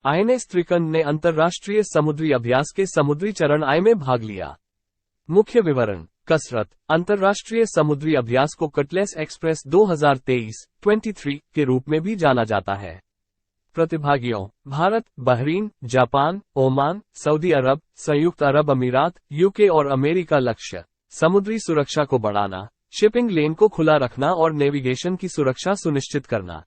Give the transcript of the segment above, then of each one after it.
INS Trikand ने अंतर्राष्ट्रीय समुद्री अभ्यास के समुद्री चरण I में भाग लिया। मुख्य विवरण। कसरत। अंतर्राष्ट्रीय समुद्री अभ्यास को कटलेस एक्सप्रेस 2023 के रूप में भी जाना जाता है। प्रतिभागियों: Bharat, Bahrain, Japan, Oman, Saudi Arab, संयुक्त अरब अमीरात, यूके और अमेरिका। लक्ष्य: समुद्री सुरक्षा को बढ़ाना, शिपिंग लेन को खुला रखना और नेविगेशन की सुरक्षा सुनिश्चित करना।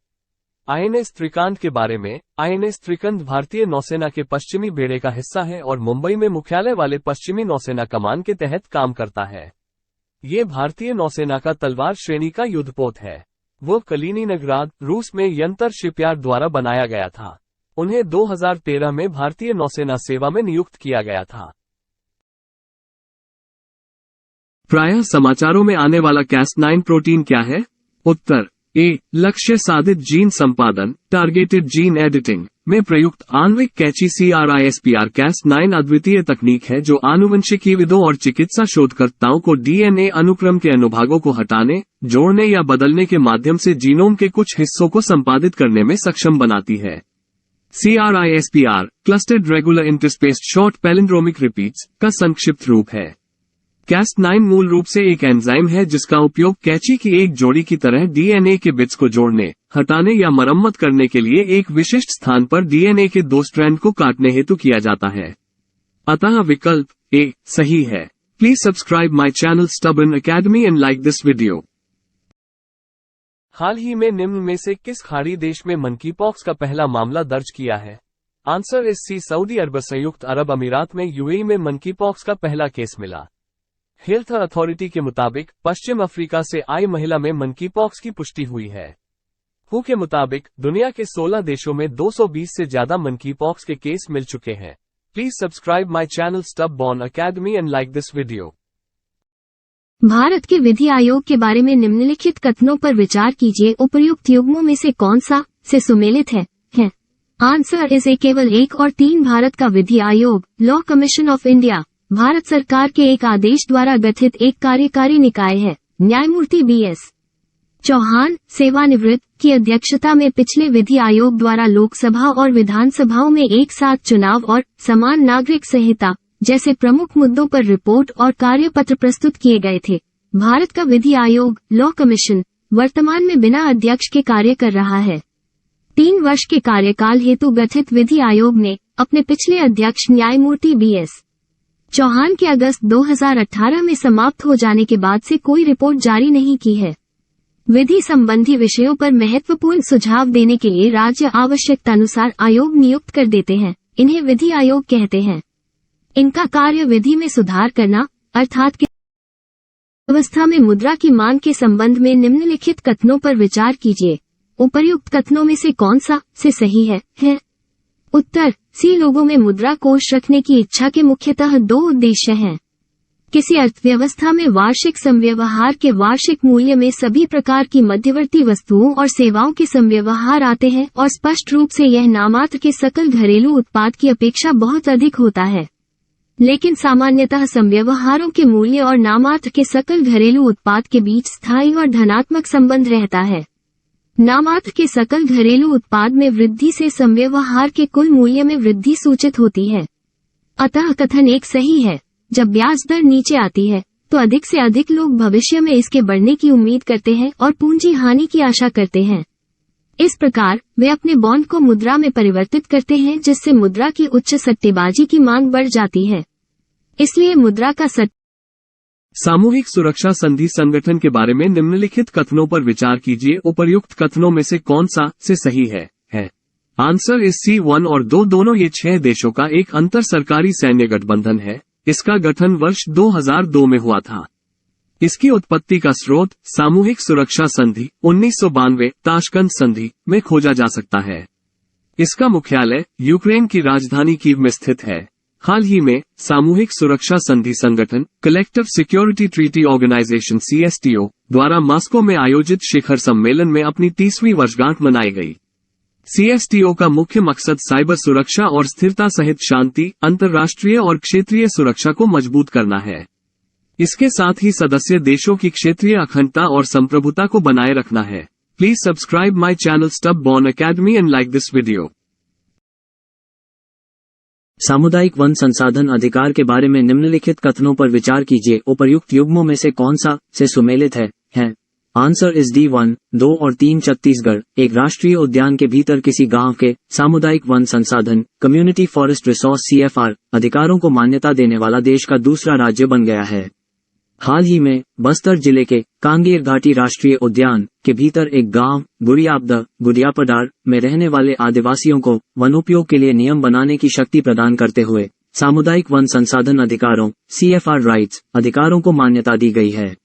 INS त्रिकांड के बारे में। INS त्रिकंड भारतीय नौसेना के पश्चिमी बेड़े का हिस्सा है और मुंबई में मुख्यालय वाले पश्चिमी नौसेना कमान के तहत काम करता है। ये भारतीय नौसेना का तलवार श्रेणी का युद्धपोत है। वो कलिनिनग्राद, रूस में यंतर शिपयार्ड द्वारा बनाया गया था। उन्हें 2013 में भारतीय नौसेना सेवा में नियुक्त किया गया था। प्रायः समाचारों में आने वाला Cas9 प्रोटीन क्या है? उत्तर ए. लक्ष्य साधित जीन संपादन, टारगेटेड जीन एडिटिंग में प्रयुक्त आणविक कैंची CRISPR। Cas9 अद्वितीय तकनीक है जो आनुवंशिकीविदों और चिकित्सा शोधकर्ताओं को DNA अनुक्रम के अनुभागों को हटाने, जोड़ने या बदलने के माध्यम से जीनोम के कुछ हिस्सों को संपादित करने में सक्षम बनाती है। CRISPR clustered regular interspaced short palindromic repeats का संक्षिप्त रूप है। Cas9 मूल रूप से एक एंजाइम है जिसका उपयोग कैंची की एक जोड़ी की तरह DNA के बिट्स को जोड़ने, हटाने या मरम्मत करने के लिए एक विशिष्ट स्थान पर DNA के 2 स्ट्रैंड को काटने हेतु किया जाता है। अतः विकल्प ए सही है। Please subscribe my channel stubborn academy and like this video. हाल ही में निम्न में से किस खाड़ी देश में मंकी पॉक्स का पहला मामला दर्ज किया है? आंसर इस सी। Saudi Arab. संयुक्त अरब अमीरात में UAE में मंकी पॉक्स का पहला केस मिला। हेल्थ अथॉरिटी के मुताबिक पश्चिम अफ्रीका से आई महिला में मंकी पॉक्स की पुष्टि हुई है। WHO के मुताबिक दुनिया के 16 देशों में 220 से ज्यादा मंकी पॉक्स के केस मिल चुके हैं। Please subscribe my channel stubborn academy and like this video. Bharat के विधि आयोग के बारे में निम्नलिखित कथनों पर विचार कीजिए। उपर्युक्त युग्मों में से कौन सा से सुमेलित है? Answer is a. केवल 1 और 3। भारत का विधि आयोग law commission of India Bharat सरकार के एक आदेश द्वारा गठित एक कार्यकारी निकाय है। न्यायमूर्ति BS चौहान सेवानिवृत्त की अध्यक्षता में पिछले विधि आयोग द्वारा लोकसभा और विधानसभाओं में एक साथ चुनाव और समान नागरिक संहिता जैसे प्रमुख मुद्दों पर रिपोर्ट और कार्यपत्र प्रस्तुत किए गए थे। भारत का विधि आयोग लॉ कमीशन वर्तमान में बिना अध्यक्ष के कार्य कर रहा है। 3 वर्ष के कार्यकाल हेतु गठित विधि आयोग ने अपने पिछले अध्यक्ष न्यायमूर्ति BS चौहान के अगस्त 2018 में समाप्त हो जाने के बाद से कोई रिपोर्ट जारी नहीं की है। विधि संबंधी विषयों पर महत्वपूर्ण सुझाव देने के लिए राज्य आवश्यकतानुसार आयोग नियुक्त कर देते हैं। इन्हें विधि आयोग कहते हैं। इनका कार्य विधि में सुधार करना अर्थात कि व्यवस्था में मुद्रा की मांग के संबंध में निम्नलिखित कथनों पर विचार कीजिए। उपर्युक्त कथनों में से कौन सा से सही है? उत्तर सी। लोगों में मुद्रा कोष रखने की इच्छा के मुख्यतः 2 उद्देश्य हैं। किसी अर्थव्यवस्था में वार्षिक समव्यवहार के वार्षिक मूल्य में सभी प्रकार की मध्यवर्ती वस्तुओं और सेवाओं के समव्यवहार आते हैं और स्पष्ट रूप से यह नामात्र के सकल घरेलू उत्पाद की अपेक्षा बहुत अधिक होता है। लेकिन सामान्यतः समव्यवहारों के मूल्य और नामात्र के सकल घरेलू उत्पाद के बीच स्थायी और धनात्मक संबंध रहता है। नामात्र के सकल घरेलू उत्पाद में वृद्धि से समव्यवहार के कुल मूल्य में वृद्धि सूचित होती है। अतः कथन एक सही है। जब ब्याज दर नीचे आती है तो अधिक से अधिक लोग भविष्य में इसके बढ़ने की उम्मीद करते हैं और पूंजी हानि की आशा करते हैं। इस प्रकार वे अपने बॉन्ड को मुद्रा में परिवर्तित करते हैं जिससे मुद्रा की उच्च सट्टेबाजी की मांग बढ़ जाती है। इसलिए मुद्रा का सामूहिक सुरक्षा संधि संगठन के बारे में निम्नलिखित कथनों पर विचार कीजिए। उपर्युक्त कथनों में से कौन सा से सही है? आंसर इस C1 और 2 दोनों ये 6 देशों का एक अंतर सरकारी सैन्य गठबंधन है। इसका गठन वर्ष 2002 में हुआ था। इसकी उत्पत्ति का स्रोत सामूहिक सुरक्षा संधि 1992 ताशकंद संधि में खोजा जा सकता है। इसका मुख्यालय यूक्रेन की राजधानी कीव में स्थित है। हाल ही में सामूहिक सुरक्षा संधि संगठन collective security treaty organisation CSTO द्वारा मॉस्को में आयोजित शिखर सम्मेलन में अपनी 30वीं वर्षगांठ मनाई गई। CSTO का मुख्य मकसद साइबर सुरक्षा और स्थिरता सहित शांति, अंतर्राष्ट्रीय और क्षेत्रीय सुरक्षा को मजबूत करना है। इसके साथ ही सदस्य देशों की क्षेत्रीय अखंडता और संप्रभुता को बनाए रखना है। Please subscribe my channel stubborn academy and like this video. सामुदायिक वन संसाधन अधिकार के बारे में निम्नलिखित कथनों पर विचार कीजिए। उपर्युक्त युग्मों में से कौन सा से सुमेलित है? आंसर इज डी 1, 2 और 3। छत्तीसगढ़ एक राष्ट्रीय उद्यान के भीतर किसी गांव के सामुदायिक वन संसाधन कम्युनिटी फॉरेस्ट रिसोर्स CFR अधिकारों को मान्यता देने वाला देश का दूसरा राज्य बन गया है। हाल ही में बस्तर जिले के कांगेर घाटी राष्ट्रीय उद्यान के भीतर एक गांव गुड़ियापडार में रहने वाले आदिवासियों को वनोपयोग के लिए नियम बनाने की शक्ति प्रदान करते हुए सामुदायिक वन संसाधन अधिकारों CFR राइट्स अधिकारों को मान्यता दी गई है।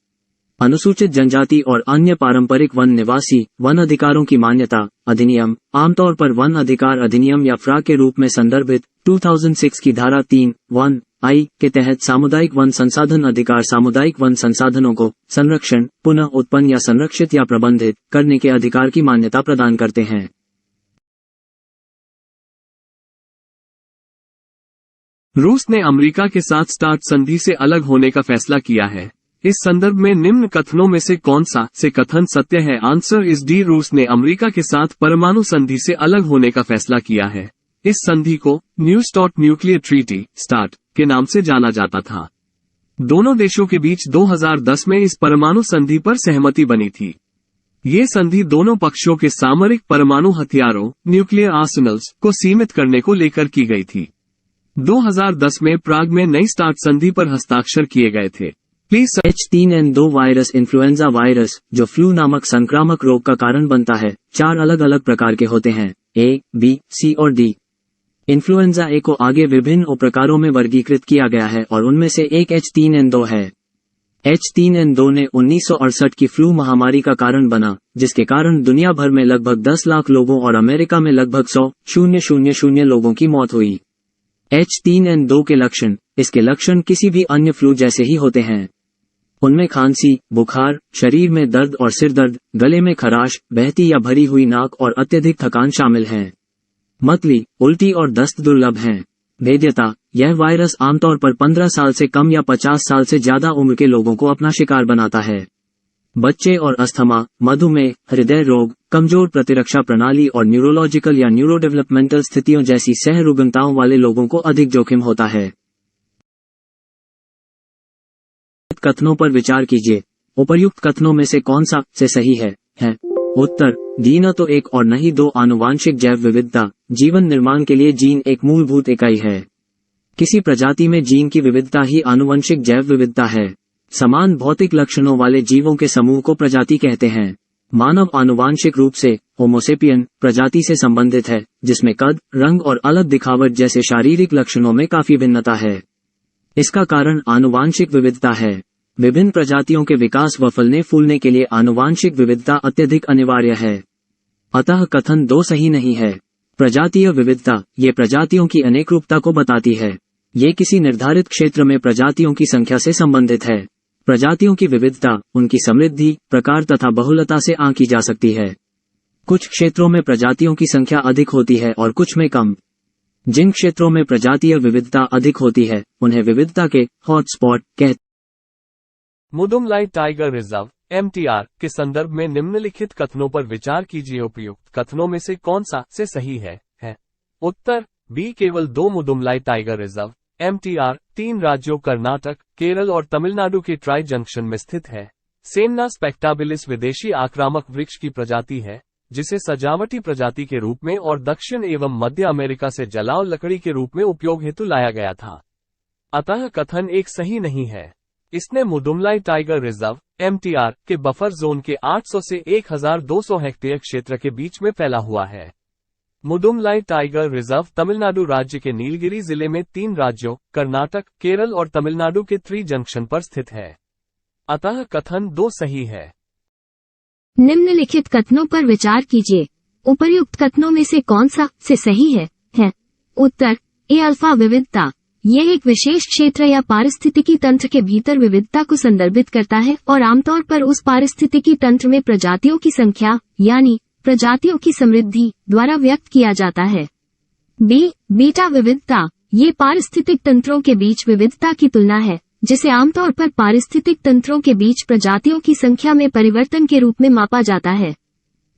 अनुसूचित जनजाति और अन्य पारंपरिक वन निवासी वन अधिकारों की मान्यता अधिनियम आमतौर पर वन अधिकार अधिनियम या फ्रा के रूप में संदर्भित 2006 की धारा 3(1)(I) के तहत सामुदायिक वन संसाधन अधिकार सामुदायिक वन संसाधनों को संरक्षण, पुनः उत्पन्न या संरक्षित या प्रबंधित करने के अधिकार की मान्यता प्रदान करते हैं। रूस ने अमेरिका के साथ स्टार्ट संधि से अलग होने का फैसला किया है। इस संदर्भ में निम्न कथनों में से कौन सा से कथन सत्य है? Answer is D. रूस ने अमेरिका के साथ परमाणु संधि से अलग होने का फैसला किया है। इस संधि को new start nuclear treaty start के नाम से जाना जाता था। दोनों देशों के बीच 2010 में इस परमाणु संधि पर सहमति बनी थी। ये संधि दोनों पक्षों के सामरिक परमाणु हथियारों न्यूक्लियर आर्सेनल्स को सीमित करने को लेकर की गई थी। 2010 में प्राग में नई स्टार्ट संधि पर हस्ताक्षर किए गए थे। H3N2 वायरस इन्फ्लुएंजा वायरस जो फ्लू नामक संक्रामक रोग का कारण बनता है 4 अलग अलग प्रकार के होते हैं A, B, C और D। इन्फ्लुएंजा ए को आगे विभिन्न उपप्रकारों में वर्गीकृत किया गया है और उनमें से एक H3N2 है। H3N2 ने 1968 की फ्लू महामारी का कारण बना, जिसके कारण दुनिया भर में लगभग 10 लाख लोगों और अमेरिका में लगभग 100,000 लोगों की मौत हुई। H3N2 के लक्षण इसके लक्षण किसी भी अन्य फ्लू जैसे ही होते हैं। उनमें खांसी, बुखार, शरीर में दर्द और सिर दर्द, गले में खराश, बहती या भरी हुई नाक और अत्यधिक थकान शामिल हैं। मतली, उल्टी और दस्त दुर्लभ हैं। भेद्यता, यह वायरस आमतौर पर 15 साल से कम या 50 साल से ज्यादा उम्र के लोगों को अपना शिकार बनाता है। बच्चे और अस्थमा, मधुमेह, हृदय रोग, कमजोर प्रतिरक्षा प्रणाली और न्यूरोलॉजिकल या न्यूरो डेवलपमेंटल स्थितियों जैसी सह रुग्णताओं वाले लोगों को अधिक जोखिम होता है। कथनों पर विचार कीजिए। उपर्युक्त कथनों में से कौन सा से सही है? उत्तर डी। न तो एक और न ही दो। आनुवांशिक जैव विविधता जीवन निर्माण के लिए जीन एक मूलभूत इकाई है। किसी प्रजाति में जीन की विविधता ही आनुवंशिक जैव विविधता है। समान भौतिक लक्षणों वाले जीवों के समूह को प्रजाति कहते हैं। मानव आनुवांशिक रूप से होमोसेपियन प्रजाति से संबंधित है, जिसमें कद, रंग और अलग दिखावट जैसे शारीरिक लक्षणों में काफी भिन्नता है। इसका कारण आनुवांशिक विविधता है। विभिन्न प्रजातियों के विकास व फलने फूलने के लिए आनुवांशिक विविधता अत्यधिक अनिवार्य है। अतः कथन 2 सही नहीं है। प्रजातीय विविधता ये प्रजातियों की अनेकरूपता को बताती है। ये किसी निर्धारित क्षेत्र में प्रजातियों की संख्या से संबंधित है। प्रजातियों की विविधता उनकी समृद्धि, प्रकार तथा बहुलता से आंकी जा सकती है। कुछ क्षेत्रों में प्रजातियों की संख्या अधिक होती है और कुछ में कम। जिन क्षेत्रों में प्रजातीय विविधता अधिक होती है उन्हें विविधता के हॉटस्पॉट कहते। मुदुमलाई टाइगर रिजर्व MTR के संदर्भ में निम्नलिखित कथनों पर विचार कीजिए। उपयुक्त कथनों में से कौन सा से सही है? उत्तर बी। केवल 2 मुदुमलाई टाइगर रिजर्व MTR 3 राज्यों कर्नाटक, केरल और तमिलनाडु के ट्राई जंक्शन में स्थित है। सेमना स्पेक्टाबिलिस विदेशी आक्रामक वृक्ष की प्रजाति है, जिसे सजावटी प्रजाति के रूप में और दक्षिण एवं मध्य अमेरिका से जलाव लकड़ी के रूप में उपयोग हेतु लाया गया था। अतः कथन 1 सही नहीं है। इसने मुदुमलाई टाइगर रिजर्व MTR के बफर जोन के 800 से 1200 हेक्टेयर क्षेत्र के बीच में फैला हुआ है। मुदुमलाई टाइगर रिजर्व तमिलनाडु राज्य के नीलगिरी जिले में 3 राज्यों कर्नाटक, केरल और तमिलनाडु के ट्री जंक्शन पर स्थित है। अतः कथन 2 सही है। निम्नलिखित कथनों पर विचार कीजिए। उपर्युक्त कथनों में से कौन सा से सही है? उत्तर ए। अल्फा विविधता यह एक विशेष क्षेत्र या पारिस्थितिकी तंत्र के भीतर विविधता को संदर्भित करता है और आमतौर पर उस पारिस्थितिकी तंत्र में प्रजातियों की संख्या यानी प्रजातियों की समृद्धि द्वारा व्यक्त किया जाता है। बी। बीटा विविधता ये पारिस्थितिक तंत्रों के बीच विविधता की तुलना है, जिसे आमतौर पर पारिस्थितिक तंत्रों के बीच प्रजातियों की संख्या में परिवर्तन के रूप में मापा जाता है।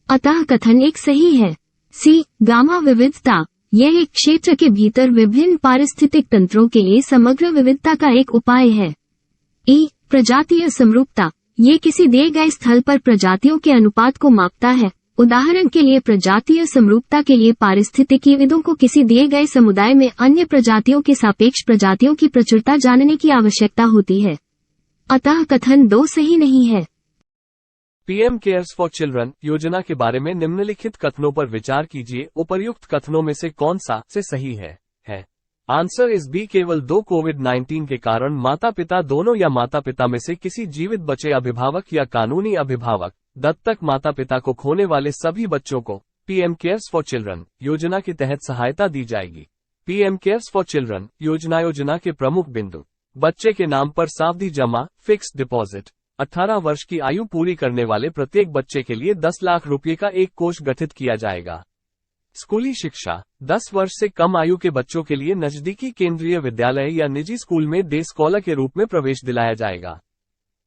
अतः कथन 1 सही है। सी। गामा विविधता यह एक क्षेत्र के भीतर विभिन्न पारिस्थितिक तंत्रों के लिए समग्र विविधता का एक उपाय है। प्रजातीय समरूपता, ये किसी दिए गए स्थल पर प्रजातियों के अनुपात को मापता है। उदाहरण के लिए प्रजातीय समरूपता के लिए पारिस्थितिकीविदों को किसी दिए गए समुदाय में अन्य प्रजातियों के सापेक्ष प्रजातियों की प्रचुरता जानने की आवश्यकता होती है। अतः कथन 2 सही नहीं है। पीएम केयर्स फॉर चिल्ड्रन योजना के बारे में निम्नलिखित कथनों पर विचार कीजिए। उपर्युक्त कथनों में से कौन सा से सही है? आंसर इस बी। केवल 2 कोविड-19 के कारण माता पिता दोनों या माता पिता में से किसी जीवित बचे अभिभावक या कानूनी अभिभावक दत्तक माता पिता को खोने वाले सभी बच्चों को पीएम केयर्स फॉर चिल्ड्रन योजना के तहत सहायता दी जाएगी। पीएम केयर्स फॉर चिल्ड्रन योजना के प्रमुख बिंदु: बच्चे के नाम पर सावधि जमा फिक्स्ड डिपॉजिट, 18 वर्ष की आयु पूरी करने वाले प्रत्येक बच्चे के लिए 10 लाख रुपये का एक कोष गठित किया जाएगा। स्कूली शिक्षा: 10 वर्ष से कम आयु के बच्चों के लिए नजदीकी केंद्रीय विद्यालय या निजी स्कूल में डे स्कॉलर के रूप में प्रवेश दिलाया जाएगा।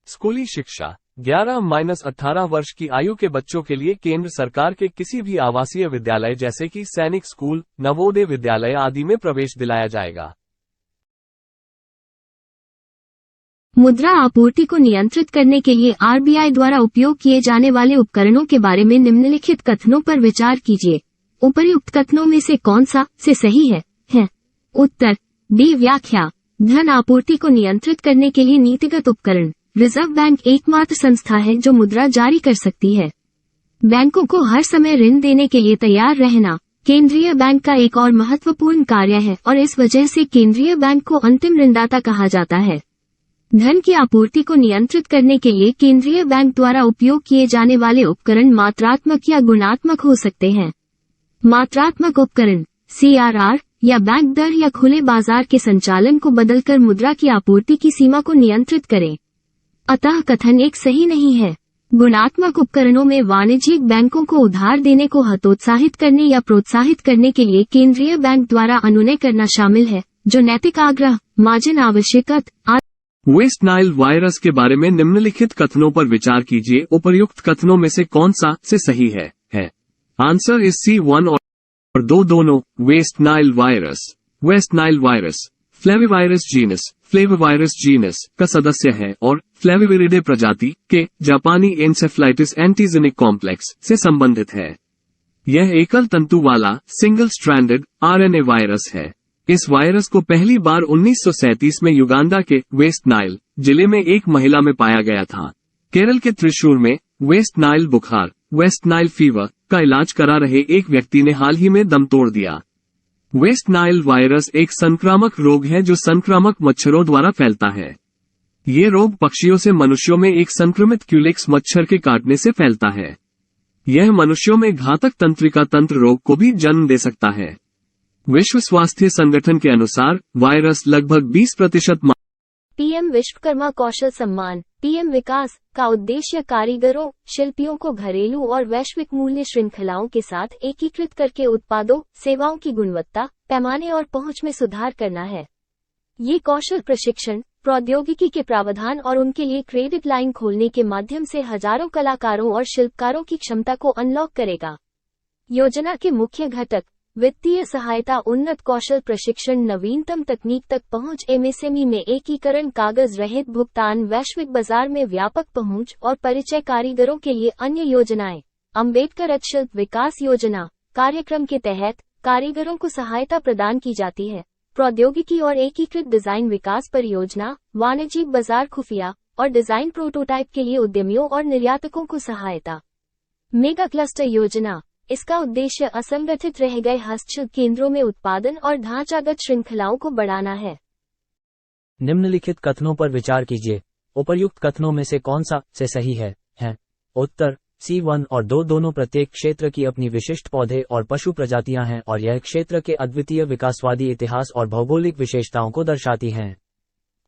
स्कूली शिक्षा: 11-18 वर्ष की आयु के बच्चों के लिए केंद्र सरकार के किसी भी आवासीय विद्यालय जैसे कि सैनिक स्कूल, नवोदय विद्यालय आदि में प्रवेश दिलाया जाएगा। मुद्रा आपूर्ति को नियंत्रित करने के लिए आरबीआई द्वारा उपयोग किए जाने वाले उपकरणों के बारे में निम्नलिखित कथनों पर विचार कीजिए। उपर्युक्त कथनों में से कौन सा से सही है? उत्तर डी। व्याख्या: धन आपूर्ति को नियंत्रित करने के लिए नीतिगत उपकरण। रिजर्व बैंक एकमात्र संस्था है जो मुद्रा जारी कर सकती है। बैंकों को हर समय ऋण देने के लिए तैयार रहना केंद्रीय बैंक का एक और महत्वपूर्ण कार्य है और इस वजह से केंद्रीय बैंक को अंतिम ऋणदाता कहा जाता है। धन की आपूर्ति को नियंत्रित करने के लिए केंद्रीय बैंक द्वारा उपयोग किए जाने वाले उपकरण मात्रात्मक या गुणात्मक हो सकते हैं। मात्रात्मक उपकरण CRR या बैंक दर या खुले बाजार के संचालन को बदलकर मुद्रा की आपूर्ति की सीमा को नियंत्रित करें। अतः कथन 1 सही नहीं है। गुणात्मक उपकरणों में वाणिज्यिक बैंकों को उधार देने को हतोत्साहित करने या प्रोत्साहित करने के लिए केंद्रीय बैंक द्वारा अनुनय करना शामिल है, जो नैतिक आग्रह, मार्जिन आवश्यकत वेस्ट नाइल वायरस के बारे में निम्नलिखित कथनों पर विचार कीजिए। उपर्युक्त कथनों में से कौन सा से सही है? आंसर इस C1 और 2 दोनों। West Nile virus flavivirus genus का सदस्य है और फ्लेविविरिडे प्रजाति के जापानी एन्सेफ्लाइटिस एंटीजेनिक कॉम्प्लेक्स से संबंधित है। यह एकल तंतु वाला सिंगल स्ट्रैंडेड RNA वायरस है। इस वायरस को पहली बार 1937 में युगांडा के वेस्ट नाइल जिले में एक महिला में पाया गया था। केरल के त्रिशूर में वेस्ट नाइल बुखार वेस्ट नाइल फीवर का इलाज करा रहे एक व्यक्ति ने हाल ही में दम तोड़ दिया। वेस्ट नाइल वायरस एक संक्रामक रोग है जो संक्रामक मच्छरों द्वारा फैलता है। ये रोग पक्षियों से मनुष्यों में एक संक्रमित क्यूलेक्स मच्छर के काटने से फैलता है। यह मनुष्यों में घातक तंत्रिका तंत्र रोग को भी जन्म दे सकता है। विश्व स्वास्थ्य संगठन के अनुसार वायरस लगभग 20% पीएम विश्वकर्मा कौशल सम्मान पीएम विकास का उद्देश्य कारीगरों, शिल्पियों को घरेलू और वैश्विक मूल्य श्रृंखलाओं के साथ एकीकृत करके उत्पादों, सेवाओं की गुणवत्ता, पैमाने और पहुंच में सुधार करना है। ये कौशल प्रशिक्षण, प्रौद्योगिकी के प्रावधान और उनके लिए क्रेडिट लाइन खोलने के माध्यम से हजारों कलाकारों और शिल्पकारों की क्षमता को अनलॉक करेगा। योजना के मुख्य घटक: वित्तीय सहायता, उन्नत कौशल प्रशिक्षण, नवीनतम तकनीक तक पहुंच, MSME में एकीकरण, कागज रहित भुगतान, वैश्विक बाजार में व्यापक पहुंच और परिचय, कारीगरों के लिए अन्य योजनाएं। अम्बेडकर शिल्प विकास योजना कार्यक्रम के तहत कारीगरों को सहायता प्रदान की जाती है। प्रौद्योगिकी और एकीकृत डिजाइन विकास परियोजना, वाणिज्यिक बाजार, खुफिया और डिजाइन प्रोटोटाइप के लिए उद्यमियों और निर्यातकों को सहायता। मेगा क्लस्टर योजना, इसका उद्देश्य असंगठित रह गए हस्तशिल्प केंद्रों में उत्पादन और ढांचागत श्रृंखलाओं को बढ़ाना है। निम्नलिखित कथनों पर विचार कीजिए। उपर्युक्त कथनों में से कौन सा से सही है? उत्तर C1 और 2 दोनों। प्रत्येक क्षेत्र की अपनी विशिष्ट पौधे और पशु प्रजातियां हैं और यह क्षेत्र के अद्वितीय विकासवादी इतिहास और भौगोलिक विशेषताओं को दर्शाती हैं।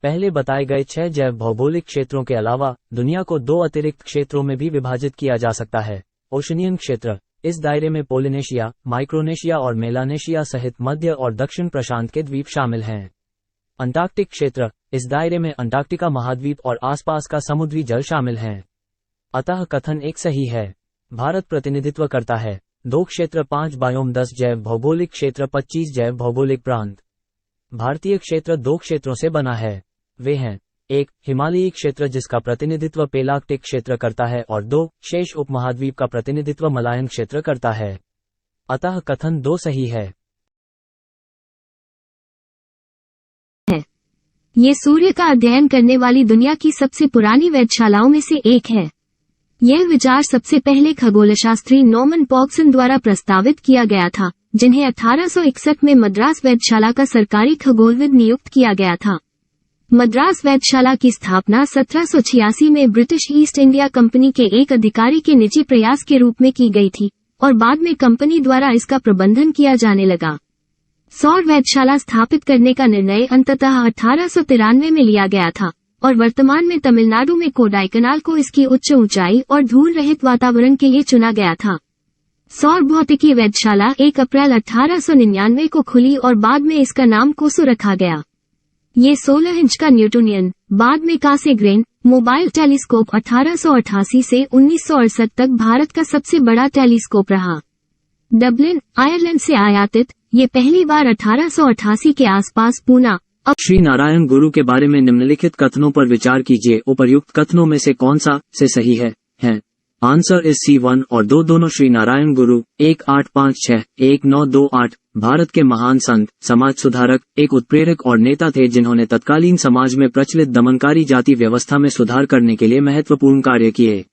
पहले बताए गए 6 जैव भौगोलिक क्षेत्रों के अलावा दुनिया को 2 अतिरिक्त क्षेत्रों में भी विभाजित किया जा सकता है। ओशनियन क्षेत्र, इस दायरे में पोलिनेशिया, माइक्रोनेशिया और मेलानेशिया सहित मध्य और दक्षिण प्रशांत के द्वीप शामिल हैं। अंटार्कटिक क्षेत्र, इस दायरे में अंटार्कटिका महाद्वीप और आसपास का समुद्री जल शामिल हैं। अतः कथन 1 सही है। भारत प्रतिनिधित्व करता है 2 क्षेत्र 5 बायोम 10 जैव भौगोलिक क्षेत्र 25 जैव भौगोलिक प्रांत। भारतीय क्षेत्र 2 क्षेत्रों से बना है। वे हैं 1. हिमालयी क्षेत्र जिसका प्रतिनिधित्व पेलार्कटिक क्षेत्र करता है और 2. शेष उपमहाद्वीप का प्रतिनिधित्व मलायन क्षेत्र करता है। अतः कथन 2 सही है। ये सूर्य का अध्ययन करने वाली दुनिया की सबसे पुरानी वेधशालाओं में से एक है। यह विचार सबसे पहले खगोलशास्त्री नॉर्मन पॉक्सन द्वारा प्रस्तावित किया गया था, जिन्हें 1861 में मद्रास वेधशाला का सरकारी खगोलविद नियुक्त किया गया था। मद्रास वेधशाला की स्थापना 1786 में ब्रिटिश ईस्ट इंडिया कंपनी के एक अधिकारी के निजी प्रयास के रूप में की गई थी और बाद में कंपनी द्वारा इसका प्रबंधन किया जाने लगा। सौर वेधशाला स्थापित करने का निर्णय अंततः 1893 में लिया गया था और वर्तमान में तमिलनाडु में कोडाईकनाल को इसकी उच्च ऊंचाई और धूल रहित वातावरण के लिए चुना गया था। सौर भौतिकी वेधशाला 1 अप्रैल 1899 को खुली और बाद में इसका नाम कोसो रखा गया। ये 16 इंच का न्यूटोनियन, बाद में कासेग्रेन मोबाइल टेलीस्कोप 1888 से 1968 तक भारत का सबसे बड़ा टेलीस्कोप रहा। डबलिन, आयरलैंड से आयातित, ये पहली बार 1888 के आसपास पूना। श्री नारायण गुरु के बारे में निम्नलिखित कथनों पर विचार कीजिए। उपर्युक्त कथनों में से कौन सा से सही है? आंसर इज C1 और 2 दोनों। श्री नारायण गुरु 1856-1928 भारत के महान संत, समाज सुधारक, एक उत्प्रेरक और नेता थे जिन्होंने तत्कालीन समाज में प्रचलित दमनकारी जाति व्यवस्था में सुधार करने के लिए महत्वपूर्ण कार्य किए।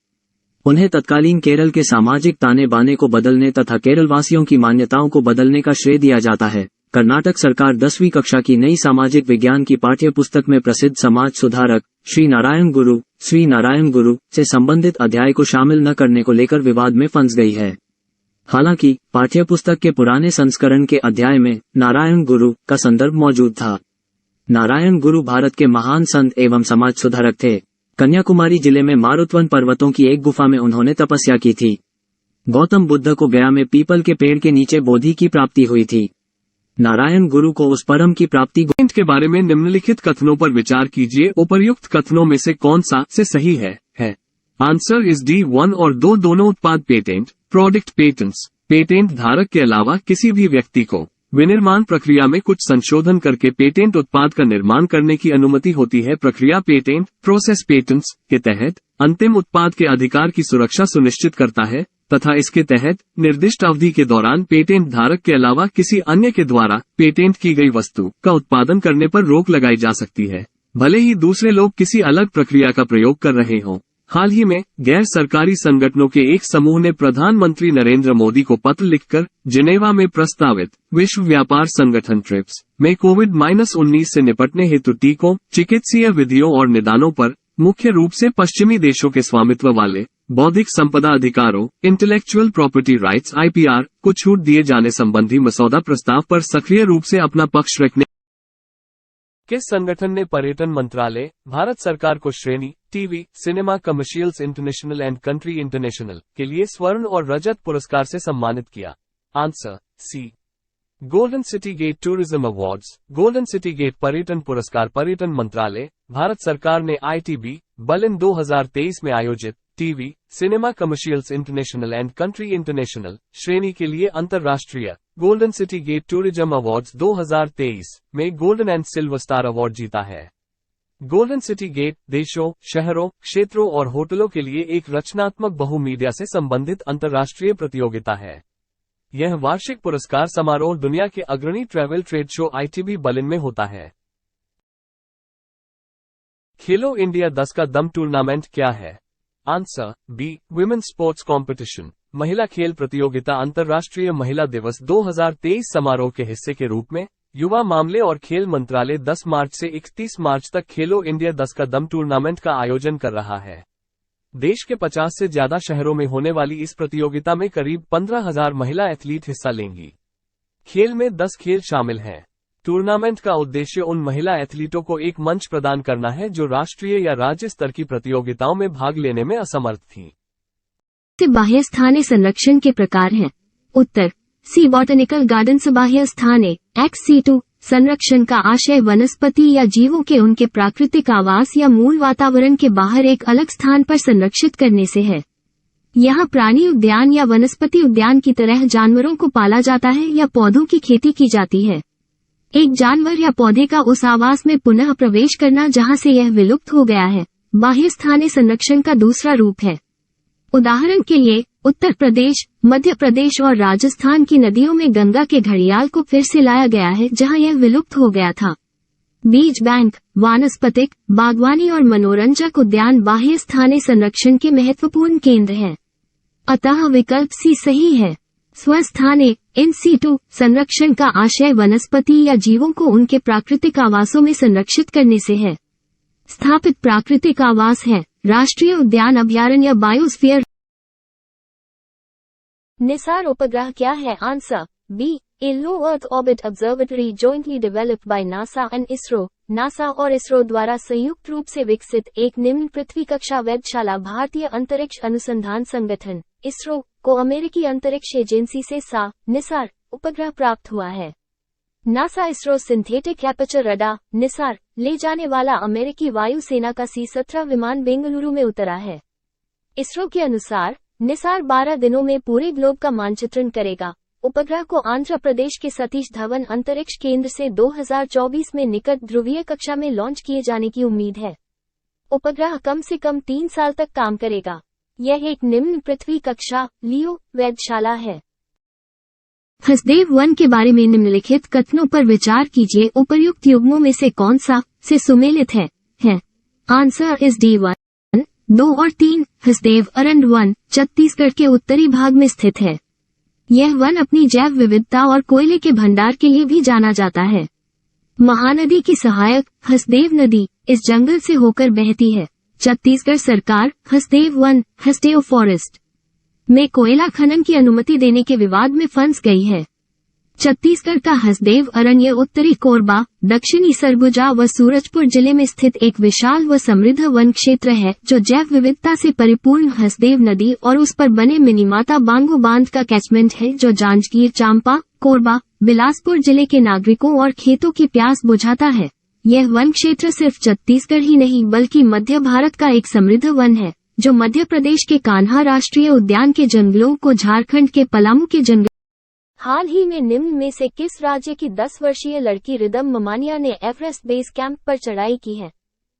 उन्हें तत्कालीन केरल के सामाजिक ताने बाने को बदलने तथा केरल वासियों की मान्यताओं को बदलने का श्रेय दिया जाता है। कर्नाटक सरकार 10वीं कक्षा की नई सामाजिक विज्ञान की पाठ्य पुस्तक में प्रसिद्ध समाज सुधारक श्री नारायण गुरु से संबंधित अध्याय को शामिल न करने को लेकर विवाद में फंस गई है। हालांकि पाठ्य पुस्तक के पुराने संस्करण के अध्याय में नारायण गुरु का संदर्भ मौजूद था। नारायण गुरु भारत के महान संत एवं समाज सुधारक थे। कन्याकुमारी जिले में मारुतवन पर्वतों की एक गुफा में उन्होंने तपस्या की थी। गौतम बुद्ध को गया में पीपल के पेड़ के नीचे बोधि की प्राप्ति हुई थी। नारायण गुरु को उस परम की प्राप्ति के बारे में निम्नलिखित कथनों पर विचार कीजिए। उपर्युक्त कथनों में से कौन सा से सही है? आंसर इज D1 और 2 दोनों। उत्पाद पेटेंट, प्रोडक्ट पेटेंट्स। पेटेंट धारक के अलावा किसी भी व्यक्ति को विनिर्माण प्रक्रिया में कुछ संशोधन करके पेटेंट उत्पाद का निर्माण करने की अनुमति होती है। प्रक्रिया पेटेंट, प्रोसेस पेटेंट्स के तहत अंतिम उत्पाद के अधिकार की सुरक्षा सुनिश्चित करता है तथा इसके तहत निर्दिष्ट अवधि के दौरान पेटेंट धारक के अलावा किसी अन्य के द्वारा पेटेंट की गई वस्तु का उत्पादन करने पर रोक लगाई जा सकती है, भले ही दूसरे लोग किसी अलग प्रक्रिया का प्रयोग कर रहे हों। हाल ही में गैर सरकारी संगठनों के एक समूह ने प्रधानमंत्री नरेंद्र मोदी को पत्र लिखकर जिनेवा में प्रस्तावित विश्व व्यापार संगठन ट्रिप्स में कोविड-19 से निपटने हेतु टीकों, चिकित्सीय विधियों और निदानों पर मुख्य रूप से पश्चिमी देशों के स्वामित्व वाले बौद्धिक संपदा अधिकारों, इंटेलेक्चुअल प्रॉपर्टी राइट्स IPR को छूट दिए जाने संबंधी मसौदा प्रस्ताव पर सक्रिय रूप से अपना पक्ष रखने किस संगठन ने पर्यटन मंत्रालय, भारत सरकार को श्रेणी TV, cinema commercials international and country international के लिए स्वर्ण और रजत पुरस्कार से सम्मानित किया? Answer C. Golden city gate tourism awards. Golden city gate पर्यटन पुरस्कार पर्यटन मंत्रालय, भारत सरकार ने ITB बर्लिन 2023 में आयोजित TV, cinema commercials international and country international श्रेणी के लिए अंतर्राष्ट्रीय golden city gate tourism awards 2023 में golden and silver star award जीता है। गोल्डन सिटी गेट देशों, शहरों, क्षेत्रों और होटलों के लिए एक रचनात्मक बहुमीडिया से संबंधित अंतर्राष्ट्रीय प्रतियोगिता है। यह वार्षिक पुरस्कार समारोह दुनिया के अग्रणी travel trade show ITB Berlin में होता है। खेलो इंडिया 10 का दम टूर्नामेंट क्या है? Answer B. Women sports competition. महिला खेल प्रतियोगिता अंतर्राष्ट्रीय महिला दिवस 2023 समारोह के हिस्से के रूप में युवा मामले और खेल मंत्रालय 10 मार्च से 31 मार्च तक खेलो इंडिया 10 का दम टूर्नामेंट का आयोजन कर रहा है। देश के 50 से ज्यादा शहरों में होने वाली इस प्रतियोगिता में करीब 15,000 महिला एथलीट हिस्सा लेंगी। खेल में 10 खेल शामिल हैं। टूर्नामेंट का उद्देश्य उन महिला एथलीटों को एक मंच प्रदान करना है जो राष्ट्रीय या राज्य स्तर की प्रतियोगिताओं में भाग लेने में असमर्थ थीं। बाह्य स्थानीय संरक्षण के प्रकार हैं। उत्तर C. Botanical gardens. बाह्य स्थानीय XC2 संरक्षण का आशय वनस्पति या जीवों के उनके प्राकृतिक आवास या मूल वातावरण के बाहर एक अलग स्थान पर संरक्षित करने से है। यहाँ प्राणी उद्यान या वनस्पति उद्यान की तरह जानवरों को पाला जाता है या पौधों की खेती की जाती है। एक जानवर या पौधे का उस आवास में पुनः प्रवेश करना जहाँ से यह विलुप्त हो गया है, बाह्य स्थानीय संरक्षण का दूसरा रूप है। उदाहरण के लिए उत्तर प्रदेश, मध्य प्रदेश और राजस्थान की नदियों में गंगा के घड़ियाल को फिर से लाया गया है जहाँ यह विलुप्त हो गया था। बीज बैंक, वानस्पतिक, बागवानी और मनोरंजक उद्यान बाह्य स्थानीय संरक्षण के महत्वपूर्ण केंद्र हैं। अतः विकल्प सी सही है। स्वस्थानीय इन सीटू संरक्षण का आशय वनस्पति या जीवों को उनके प्राकृतिक आवासों में संरक्षित करने से है। स्थापित प्राकृतिक आवास है राष्ट्रीय उद्यान, अभयारण्य, बायोस्फीयर। निसार उपग्रह क्या है? Answer B, a low earth orbit observatory jointly developed by NASA and ISRO. NASA और इसरो द्वारा संयुक्त रूप से विकसित एक निम्न पृथ्वी कक्षा वेधशाला भारतीय अंतरिक्ष अनुसंधान संगठन इसरो को अमेरिकी अंतरिक्ष एजेंसी से निसार उपग्रह प्राप्त हुआ है। NASA ISRO synthetic aperture radar Nisar ले जाने वाला अमेरिकी वायुसेना का C-17 विमान बेंगलुरु में उतरा है। इसरो के अनुसार निसार 12 दिनों में पूरे ग्लोब का मानचित्रण करेगा। उपग्रह को आंध्र प्रदेश के सतीश धवन अंतरिक्ष केंद्र से 2024 में निकट ध्रुवीय कक्षा में लॉन्च किए जाने की उम्मीद है। उपग्रह कम से कम 3 साल तक काम करेगा। यह एक निम्न पृथ्वी कक्षा लियो वेधशाला है। हसदेव 1 के बारे में निम्नलिखित कथनों पर विचार कीजिए। उपर्युक्त युग्मों में से कौन सा से सुमेलित है? आंसर इज D1, 2 और 3। हसदेव अरण्य 1 छत्तीसगढ़ के उत्तरी भाग में स्थित है। यह वन अपनी जैव विविधता और कोयले के भंडार के लिए भी जाना जाता है। महानदी की सहायक हसदेव नदी इस जंगल से होकर बहती है। छत्तीसगढ़ सरकार हसदेव 1 हसदेव फॉरेस्ट में कोयला खनन की अनुमति देने के विवाद में फंस गई है। छत्तीसगढ़ का हसदेव अरण्य उत्तरी कोरबा, दक्षिणी सरगुजा व सूरजपुर जिले में स्थित एक विशाल व समृद्ध वन क्षेत्र है जो जैव विविधता से परिपूर्ण हसदेव नदी और उस पर बने मिनीमाता बांगो बांध का कैचमेंट है जो जांजगीर चांपा, कोरबा, बिलासपुर जिले के नागरिकों और खेतों की प्यास बुझाता है। यह वन क्षेत्र सिर्फ छत्तीसगढ़ ही नहीं बल्कि मध्य भारत का एक समृद्ध वन है जो मध्य प्रदेश के कान्हा राष्ट्रीय उद्यान के जंगलों को झारखंड के पलामू के जंगल। हाल ही में निम्न में से किस राज्य की 10 वर्षीय लड़की रिदम ममानिया ने एवरेस्ट बेस कैंप पर चढ़ाई की है?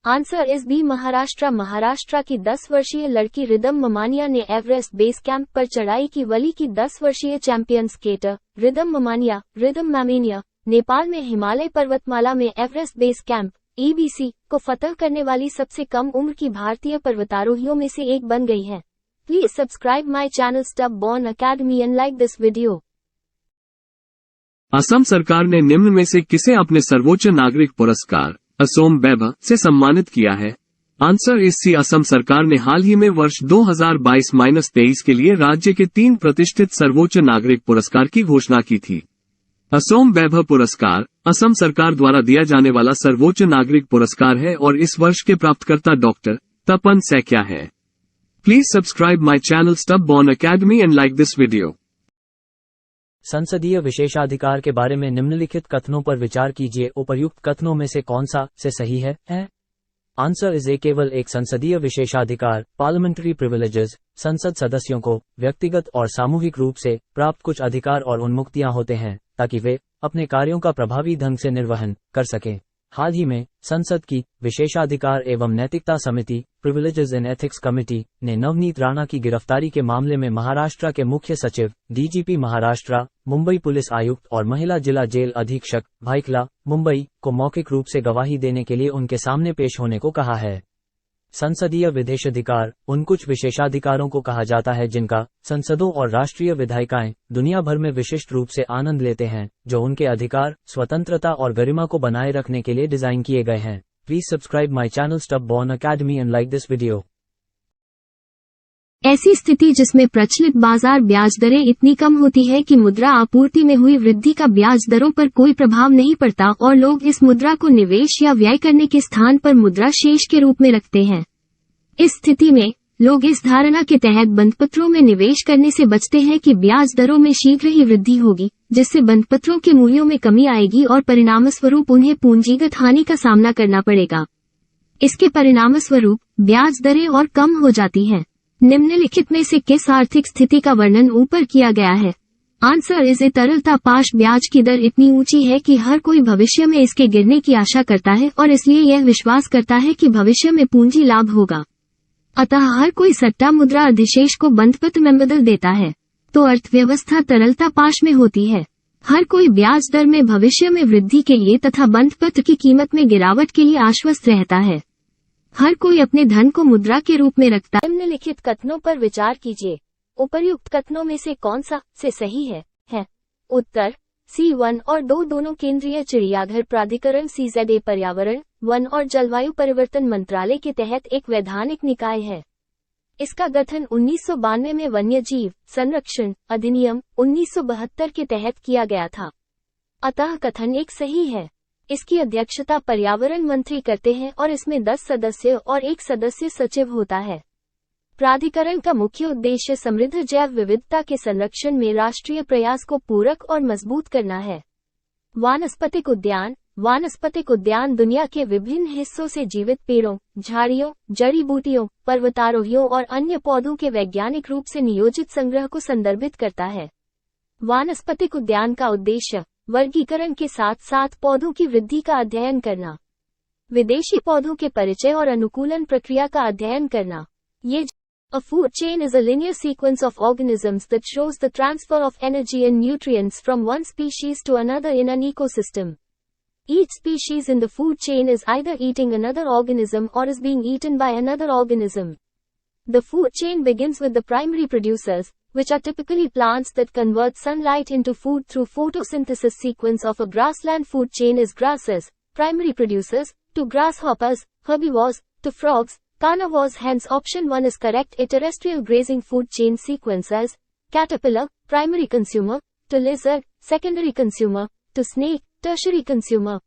Answer is B, Maharashtra. Maharashtra की 10 वर्षीय लड़की रिदम ममानिया ने एवरेस्ट बेस कैंप पर चढ़ाई की। वली की 10 वर्षीय चैंपियन स्केटर रिदम ममानिया नेपाल में हिमालय पर्वतमाला में एवरेस्ट बेस कैंप EBC को फतह करने वाली सबसे कम उम्र की भारतीय पर्वतारोहियों में से एक बन गई है। Please subscribe my channel stubborn academy and like this video. Assam सरकार ने निम्न में से किसे अपने सर्वोच्च नागरिक पुरस्कार असोम बैभव से सम्मानित किया है? आंसर इज सी, असम सरकार ने हाल ही में वर्ष 2022-23 के लिए राज्य के 3 प्रतिष्ठित सर्वोच्च नागरिक पुरस्कार की घोषणा की थी। असोम बैभव पुरस्कार असम सरकार द्वारा दिया जाने वाला सर्वोच्च नागरिक पुरस्कार है और इस वर्ष के प्राप्तकर्ता डॉक्टर तपन सैकिया है। Please subscribe my channel stubborn academy and like this video. संसदीय विशेषाधिकार के बारे में निम्नलिखित कथनों पर विचार कीजिए। उपर्युक्त कथनों में से कौन सा से सही है? आंसर इज ए, केवल एक संसदीय विशेषाधिकार पार्लियामेंट्री प्रिविलेजेस संसद सदस्यों को व्यक्तिगत और सामूहिक रूप से प्राप्त कुछ अधिकार और उन्मुक्तियां होते हैं ताकि वे अपने कार्यों का प्रभावी ढंग से निर्वहन कर सकें। हाल ही में संसद की विशेषाधिकार एवं नैतिकता समिति प्रिविलेजेस इन एथिक्स कमेटी ने नवनीत राणा की गिरफ्तारी के मामले में महाराष्ट्र के मुख्य सचिव, DGP महाराष्ट्र, मुंबई पुलिस आयुक्त और महिला जिला जेल अधीक्षक भाइखला, मुंबई को मौखिक रूप से गवाही देने के लिए उनके सामने पेश होने को कहा है। संसदीय विशेषाधिकार उन कुछ विशेषाधिकारों को कहा जाता है जिनका संसदों और राष्ट्रीय विधायिकाएं दुनिया भर में विशिष्ट रूप से आनंद लेते हैं, जो उनके अधिकार, स्वतंत्रता और गरिमा को बनाए रखने के लिए डिजाइन किए गए हैं। Please subscribe my channel stubborn academy and like this video. ऐसी स्थिति जिसमें प्रचलित बाजार ब्याज दरें इतनी कम होती है कि मुद्रा आपूर्ति में हुई वृद्धि का ब्याज दरों पर कोई प्रभाव नहीं पड़ता और लोग इस मुद्रा को निवेश या व्यय करने के स्थान पर मुद्रा शेष के रूप में रखते हैं। इस स्थिति में लोग इस धारणा के तहत बंधपत्रों में निवेश करने से बचते हैं कि ब्याज दरों में शीघ्र ही वृद्धि होगी, जिससे बंधपत्रों के मूल्यों में कमी आएगी और परिणामस्वरूप उन्हें पूंजीगत हानि का सामना करना पड़ेगा। इसके परिणामस्वरूप ब्याज दरें और कम हो जाती हैं। निम्नलिखित में से किस आर्थिक स्थिति का वर्णन ऊपर किया गया है? आंसर इज ए तरलता पाश ब्याज की दर इतनी ऊंची है कि हर कोई भविष्य में इसके गिरने की आशा करता है और इसलिए यह विश्वास करता है कि भविष्य में पूंजी लाभ होगा। अतः हर कोई सट्टा मुद्रा अधिशेष को बंधपत्र में बदल देता है। तो अर्थव्यवस्था तरलता पाश में होती है। हर कोई ब्याज दर में भविष्य में वृद्धि के लिए तथा बंधपत्र की कीमत में गिरावट के लिए आश्वस्त रहता है। हर कोई अपने धन को मुद्रा के रूप में रखता है। निम्नलिखित कथनों पर विचार कीजिए। उपर्युक्त कथनों में से कौन सा से सही है? उत्तर C1 और 2 दोनों केंद्रीय चिड़ियाघर प्राधिकरण CZA पर्यावरण, वन और जलवायु परिवर्तन मंत्रालय के तहत एक वैधानिक निकाय है। इसका गठन 1992 में वन्य जीव संरक्षण अधिनियम 1972 के तहत किया गया था। अतः कथन एक सही है। इसकी अध्यक्षता पर्यावरण मंत्री करते हैं और इसमें 10 सदस्य और 1 सदस्य सचिव होता है। प्राधिकरण का मुख्य उद्देश्य समृद्ध जैव विविधता के संरक्षण में राष्ट्रीय प्रयास को पूरक और मजबूत करना है। वानस्पतिक उद्यान दुनिया के विभिन्न हिस्सों से जीवित पेड़ों, झाड़ियों, जड़ी बूटियों, पर्वतारोहियों और अन्य पौधों के वैज्ञानिक रूप से नियोजित संग्रह को संदर्भित करता है। वानस्पतिक उद्यान का उद्देश्य वर्गीकरण के साथ साथ पौधों की वृद्धि का अध्ययन करना, विदेशी पौधों के परिचय और अनुकूलन प्रक्रिया का अध्ययन करना। A food chain is a linear sequence of organisms that shows the transfer of energy and nutrients from one species to another in an ecosystem. Each species in the food chain is either eating another organism or is being eaten by another organism. The food chain begins with the primary producers, which are typically plants that convert sunlight into food through photosynthesis. Sequence of a grassland food chain is grasses, primary producers, to grasshoppers, herbivores, to frogs, carnivores. Hence option 1 is correct. A terrestrial grazing food chain sequence as caterpillar, primary consumer, to lizard, secondary consumer, to snake, tertiary consumer.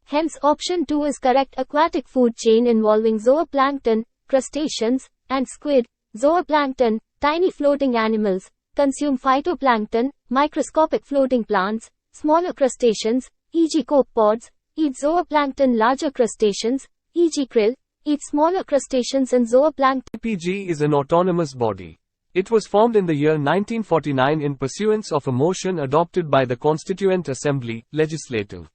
Hence option 2 is correct. Aquatic food chain involving zooplankton, crustaceans, and squid. Zooplankton, tiny floating animals, consume phytoplankton, microscopic floating plants. Smaller crustaceans, e.g. copepods, eat zooplankton. Larger crustaceans, e.g. krill, eat smaller crustaceans and zooplankton. IPG is an autonomous body. It was formed in the year 1949 in pursuance of a motion adopted by the Constituent Assembly, Legislative.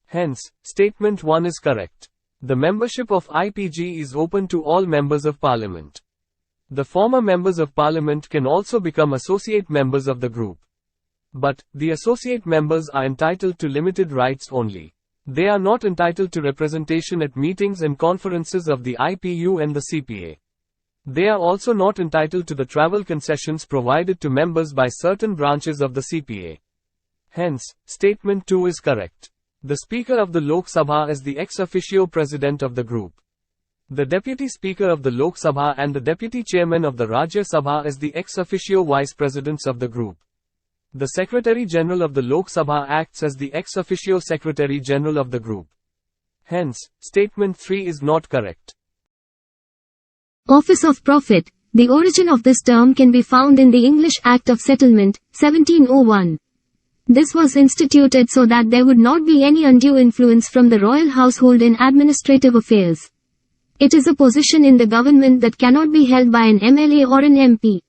Hence, statement 1 is correct. The membership of IPG is open to all members of Parliament. The former members of Parliament can also become associate members of the group. But, the associate members are entitled to limited rights only. They are not entitled to representation at meetings and conferences of the IPU and the CPA. They are also not entitled to the travel concessions provided to members by certain branches of the CPA. Hence, statement 2 is correct. The Speaker of the Lok Sabha is the ex officio president of the group. The Deputy Speaker of the Lok Sabha and the Deputy Chairman of the Rajya Sabha is the ex officio vice presidents of the group. The Secretary General of the Lok Sabha acts as the ex officio Secretary General of the group. Hence, statement 3 is not correct. Office of Profit. The origin of this term can be found in the English Act of Settlement, 1701. This was instituted so that there would not be any undue influence from the royal household in administrative affairs. It is a position in the government that cannot be held by an MLA or an MP.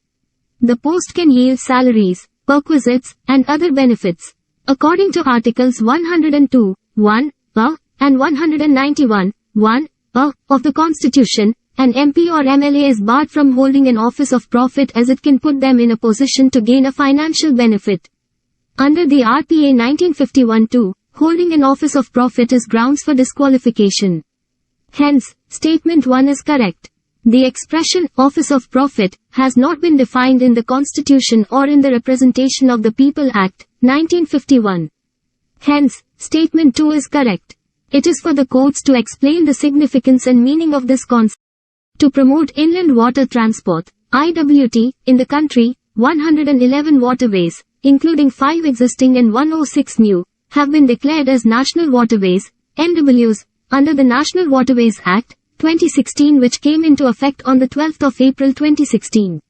The post can yield salaries, perquisites, and other benefits. According to Articles 102, 1a, and 191, 1a, of the Constitution, an MP or MLA is barred from holding an office of profit as it can put them in a position to gain a financial benefit. Under the RPA 1951-2, holding an office of profit is grounds for disqualification. Hence, statement 1 is correct. The expression, office of profit, has not been defined in the Constitution or in the Representation of the People Act, 1951. Hence, statement 2 is correct. It is for the courts to explain the significance and meaning of this concept. To promote inland water transport, IWT, in the country, 111 waterways, including 5 existing and 106 new, have been declared as National Waterways, NWs, under the National Waterways Act, 2016, which came into effect on the 12th of April 2016.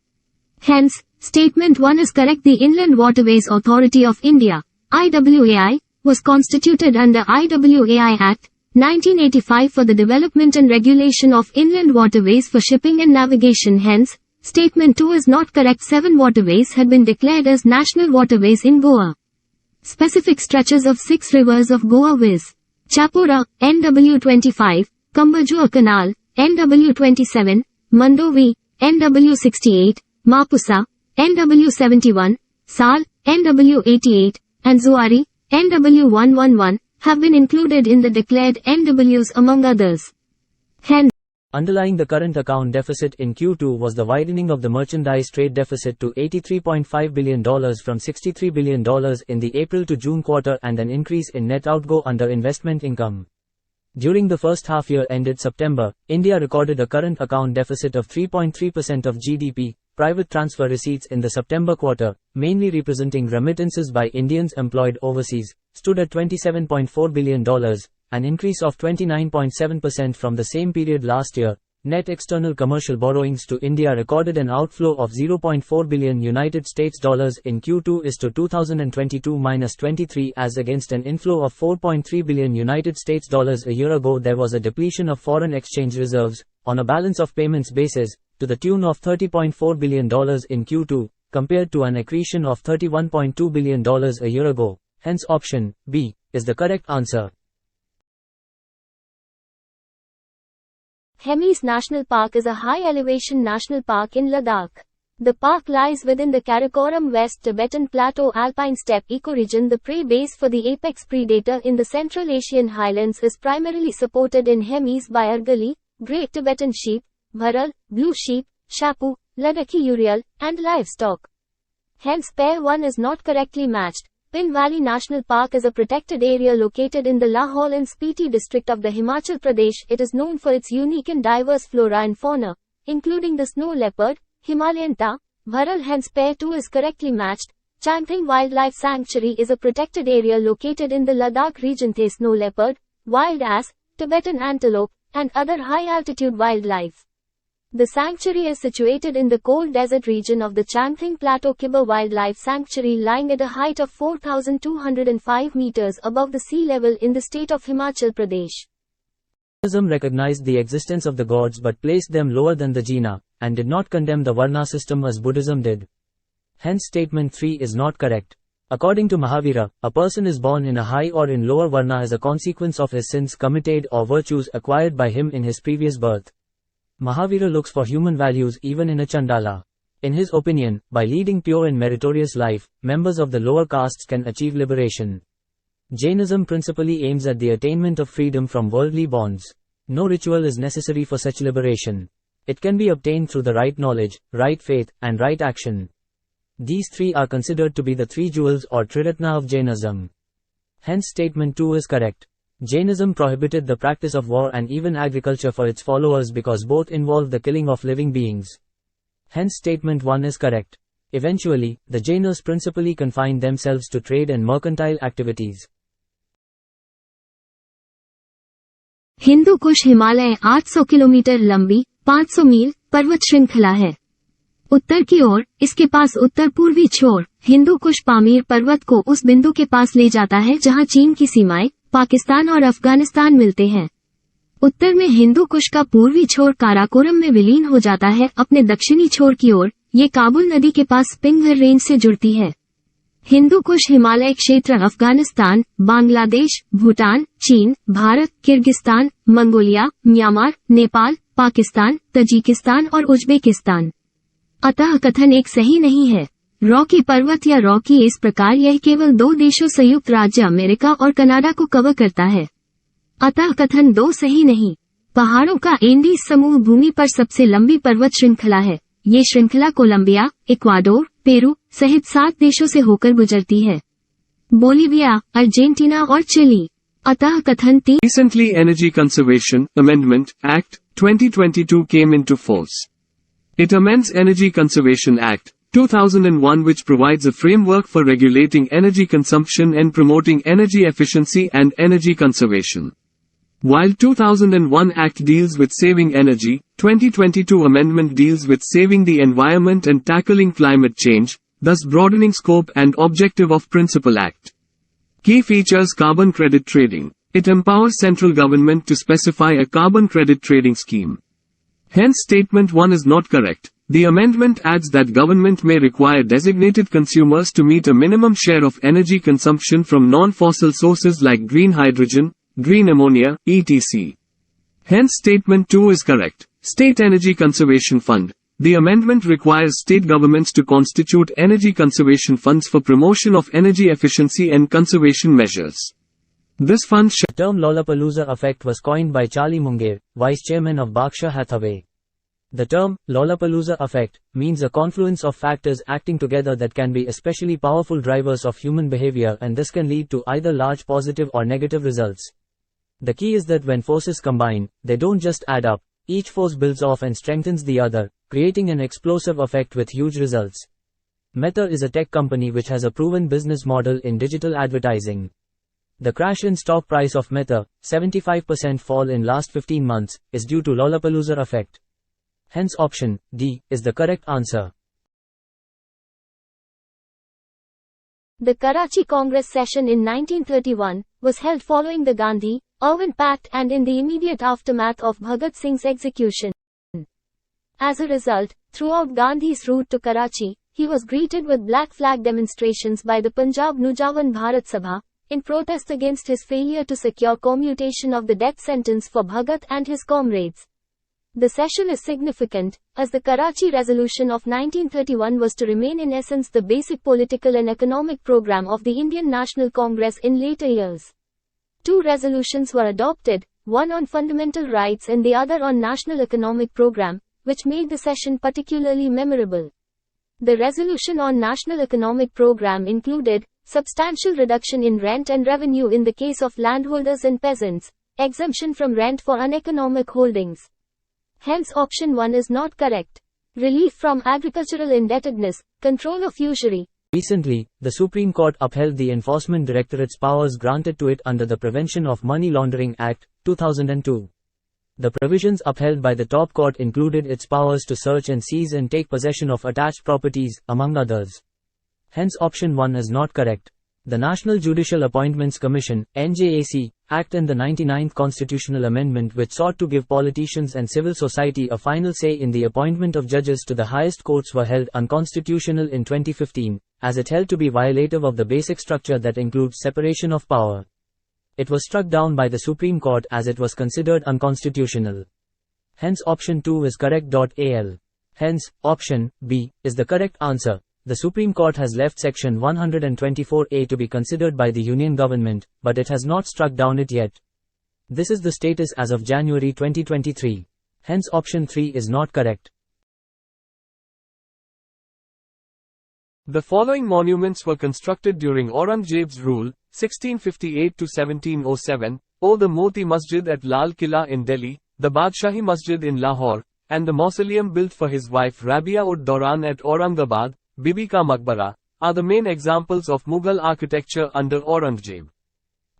Hence, statement 1 is correct. The Inland Waterways Authority of India, IWAI, was constituted under IWAI Act, 1985 for the development and regulation of inland waterways for shipping and navigation. Hence, Statement 2 is not correct. 7 waterways had been declared as national waterways in Goa. Specific stretches of 6 rivers of Goa viz. Chapora, NW25, Kambajua Canal, NW27, Mandovi, NW68, Mapusa, NW71, Sal, NW88, and Zuari, NW111, have been included in the declared NWs among others. Hence, Underlying the current account deficit in Q2 was the widening of the merchandise trade deficit to $83.5 billion from $63 billion in the April to June quarter and an increase in net outgo under investment income. During the first half year ended September, India recorded a current account deficit of 3.3% of GDP. Private transfer receipts in the September quarter, mainly representing remittances by Indians employed overseas, stood at $27.4 billion, an increase of 29.7% from the same period last year. Net external commercial borrowings to India recorded an outflow of $0.4 billion United States dollars in Q2 is to 2022-23 as against an inflow of $4.3 billion United States dollars a year ago. There was a depletion of foreign exchange reserves, on a balance of payments basis, to the tune of $30.4 billion in Q2, compared to an accretion of $31.2 billion a year ago. Hence option B is the correct answer. Hemis National Park is a high-elevation national park in Ladakh. The park lies within the Karakoram West Tibetan Plateau Alpine Steppe ecoregion. The prey base for the apex predator in the Central Asian highlands is primarily supported in Hemis by Argali, Great Tibetan sheep, Bharal, blue sheep, Shapu, Ladakhi urial, and livestock. Hence pair 1 is not correctly matched. Pin Valley National Park is a protected area located in the Lahaul and Spiti district of the Himachal Pradesh. It is known for its unique and diverse flora and fauna, including the snow leopard, Himalayan ta, Bharal. Hence pair 2 is correctly matched. Changthing Wildlife Sanctuary is a protected area located in the Ladakh region. The snow leopard, wild ass, Tibetan antelope, and other high-altitude wildlife. The sanctuary is situated in the cold desert region of the Changthing Plateau Khyber Wildlife Sanctuary, lying at a height of 4,205 meters above the sea level in the state of Himachal Pradesh. Buddhism recognized the existence of the gods but placed them lower than the Jina, and did not condemn the Varna system as Buddhism did. Hence statement 3 is not correct. According to Mahavira, a person is born in a high or in lower Varna as a consequence of his sins committed or virtues acquired by him in his previous birth. Mahavira looks for human values even in a Chandala. In his opinion, by leading pure and meritorious life, members of the lower castes can achieve liberation. Jainism principally aims at the attainment of freedom from worldly bonds. No ritual is necessary for such liberation. It can be obtained through the right knowledge, right faith, and right action. These three are considered to be the three jewels or Triratna of Jainism. Hence statement 2 is correct. Jainism prohibited the practice of war and even agriculture for its followers because both involve the killing of living beings. Hence statement 1 is correct. Eventually, the Jainas principally confined themselves to trade and mercantile activities. Hindu Kush Himalaya 800 kilometre लंबी 500 मील पर्वत श्रृंखला है। उत्तर की ओर, इसके पास उत्तर पूर्वी छोर, हिंदू कुश पामीर पर्वत को उस बिंदु के पास ले जाता है जहां चीन की सीमाएं, पाकिस्तान और अफगानिस्तान मिलते हैं। उत्तर में हिंदू कुश का पूर्वी छोर काराकोरम में विलीन हो जाता है। अपने दक्षिणी छोर की ओर, ये काबुल नदी के पास पिंगलर रेंज से जुड़ती है। हिंदू कुश हिमालय क्षेत्र अफगानिस्तान, बांग्लादेश, भूटान, चीन, Bharat, Kyrgyzstan, Mongolia, Myanmar, Nepal, Pakistan, Tajikistan और उज्बेकिस्तान। अतः कथन एक सही नहीं है। रॉकी पर्वत या रॉकी इस प्रकार यह केवल 2 देशों संयुक्त राज्य अमेरिका और कनाडा को कवर करता है। अतः कथन 2 सही नहीं। पहाड़ों का एंडीज समूह भूमि पर सबसे लंबी पर्वत श्रृंखला है। ये श्रृंखला कोलंबिया, इक्वाडोर, पेरू सहित 7 देशों से होकर गुजरती है। बोलिविया, अर्जेंटीना और चिली। अतः कथन 3। Recently Energy Conservation Amendment Act 2022 came into force. It amends Energy Conservation Act 2001 which provides a framework for regulating energy consumption and promoting energy efficiency and energy conservation. While 2001 Act deals with saving energy, 2022 Amendment deals with saving the environment and tackling climate change, thus broadening scope and objective of Principal Act. Key features: carbon credit trading. It empowers central government to specify a carbon credit trading scheme. Hence statement 1 is not correct. The amendment adds that government may require designated consumers to meet a minimum share of energy consumption from non-fossil sources like green hydrogen, green ammonia, etc. Hence statement 2 is correct. State Energy Conservation Fund. The amendment requires state governments to constitute energy conservation funds for promotion of energy efficiency and conservation measures. This fund The term Lollapalooza effect was coined by Charlie Munger, vice chairman of Berkshire Hathaway. The term Lollapalooza effect means a confluence of factors acting together that can be especially powerful drivers of human behavior, and this can lead to either large positive or negative results. The key is that when forces combine, they don't just add up. Each force builds off and strengthens the other, creating an explosive effect with huge results. Meta is a tech company which has a proven business model in digital advertising. The crash in stock price of Meta, 75% fall in last 15 months, is due to Lollapalooza effect. Hence option D is the correct answer. The Karachi Congress session in 1931 was held following the Gandhi-Irwin Pact and in the immediate aftermath of Bhagat Singh's execution. As a result, throughout Gandhi's route to Karachi, he was greeted with black flag demonstrations by the Punjab Naujawan Bharat Sabha, in protest against his failure to secure commutation of the death sentence for Bhagat and his comrades. The session is significant, as the Karachi Resolution of 1931 was to remain in essence the basic political and economic program of the Indian National Congress in later years. Two resolutions were adopted, one on fundamental rights and the other on national economic program, which made the session particularly memorable. The resolution on national economic program included substantial reduction in rent and revenue in the case of landholders and peasants, exemption from rent for uneconomic holdings. Hence option 1 is not correct. Relief from agricultural indebtedness, control of usury. Recently, the Supreme Court upheld the Enforcement Directorate's powers granted to it under the Prevention of Money Laundering Act, 2002. The provisions upheld by the top court included its powers to search and seize and take possession of attached properties, among others. Hence option 1 is not correct. The National Judicial Appointments Commission, NJAC, Act and the 99th Constitutional Amendment which sought to give politicians and civil society a final say in the appointment of judges to the highest courts were held unconstitutional in 2015, as it held to be violative of the basic structure that includes separation of power. It was struck down by the Supreme Court as it was considered unconstitutional. Hence option 2 is correct. Al. Hence, option B is the correct answer. The Supreme Court has left Section 124A to be considered by the Union government, but it has not struck down it yet. This is the status as of January 2023. Hence option 3 is not correct. The following monuments were constructed during Aurangzeb's rule, 1658 to 1707, the Moti Masjid at Lal Killa in Delhi, the Badshahi Masjid in Lahore, and the mausoleum built for his wife Rabia-ud-Dauran at Aurangabad, Bibi Ka Maqbara, are the main examples of Mughal architecture under Aurangzeb.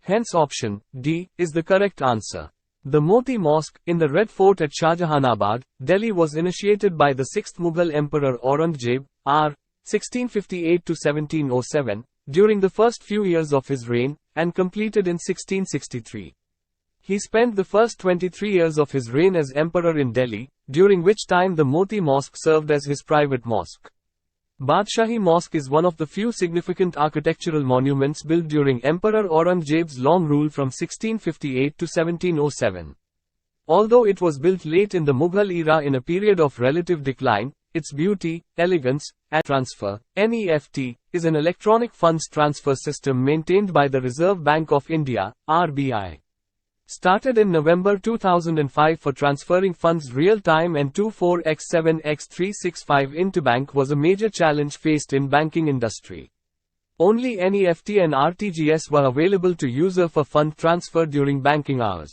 Hence option D is the correct answer. The Moti Mosque, in the Red Fort at Shahjahanabad, Delhi was initiated by the 6th Mughal Emperor Aurangzeb, r. 1658 to 1707, during the first few years of his reign, and completed in 1663. He spent the first 23 years of his reign as emperor in Delhi, during which time the Moti Mosque served as his private mosque. Badshahi Mosque is one of the few significant architectural monuments built during Emperor Aurangzeb's long rule from 1658 to 1707. Although it was built late in the Mughal era in a period of relative decline, its beauty, elegance, and transfer, NEFT, is an electronic funds transfer system maintained by the Reserve Bank of India, RBI. Started in November 2005 for transferring funds real-time and 24x7x365 interbank was a major challenge faced in banking industry. Only NEFT and RTGS were available to user for fund transfer during banking hours.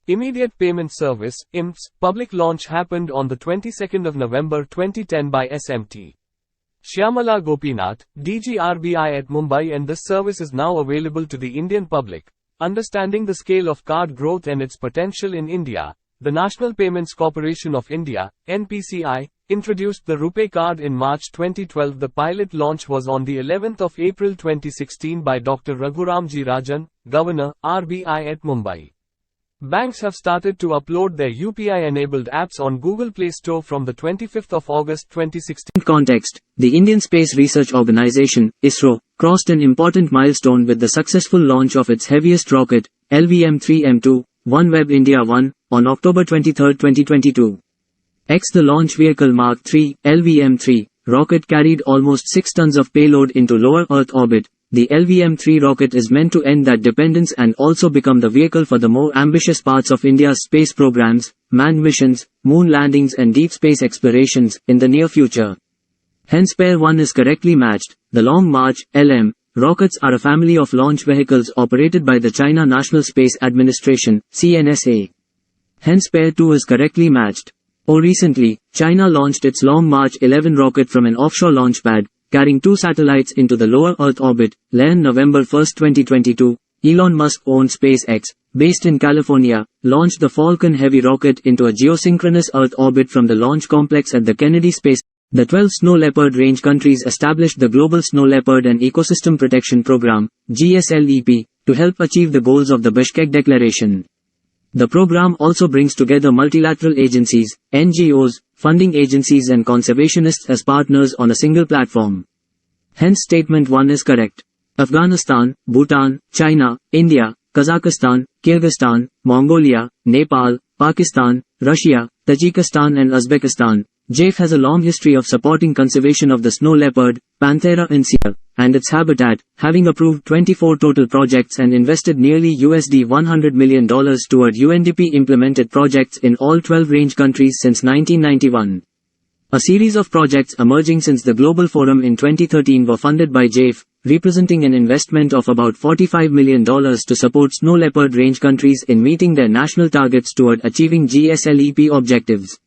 Immediate Payment Service, IMPS, public launch happened on the 22nd of November 2010 by SMT. Shyamala Gopinath, DG RBI at Mumbai, and this service is now available to the Indian public. Understanding the scale of card growth and its potential in India, the National Payments Corporation of India, NPCI, introduced the RuPay card in March 2012. The pilot launch was on the 11th of April 2016 by Dr. Raghuram G. Rajan, Governor, RBI at Mumbai. Banks have started to upload their UPI-enabled apps on Google Play Store from the 25th of August 2016. Context: the Indian Space Research Organisation, ISRO, crossed an important milestone with the successful launch of its heaviest rocket, LVM-3M2, OneWeb India 1, on October 23, 2022. The launch vehicle Mark III, LVM-3, rocket carried almost 6 tons of payload into lower Earth orbit. The LVM-3 rocket is meant to end that dependence and also become the vehicle for the more ambitious parts of India's space programs, manned missions, moon landings and deep space explorations, in the near future. Hence pair 1 is correctly matched. The Long March, LM, rockets are a family of launch vehicles operated by the China National Space Administration, CNSA. Hence pair 2 is correctly matched. Recently, China launched its Long March 11 rocket from an offshore launch pad, carrying 2 satellites into the lower Earth orbit. November 1, 2022, Elon Musk-owned SpaceX, based in California, launched the Falcon Heavy rocket into a geosynchronous Earth orbit from the launch complex at the Kennedy Space. The 12 Snow Leopard Range countries established the Global Snow Leopard and Ecosystem Protection Program, GSLEP, to help achieve the goals of the Bishkek Declaration. The program also brings together multilateral agencies, NGOs, funding agencies and conservationists as partners on a single platform. Hence statement 1 is correct. Afghanistan, Bhutan, China, India, Kazakhstan, Kyrgyzstan, Mongolia, Nepal, Pakistan, Russia, Tajikistan and Uzbekistan. JAFE has a long history of supporting conservation of the snow leopard, Panthera ensia, and its habitat, having approved 24 total projects and invested nearly $100 million toward UNDP-implemented projects in all 12 range countries since 1991. A series of projects emerging since the Global Forum in 2013 were funded by JAFE, representing an investment of about $45 million to support snow leopard range countries in meeting their national targets toward achieving GSLEP objectives.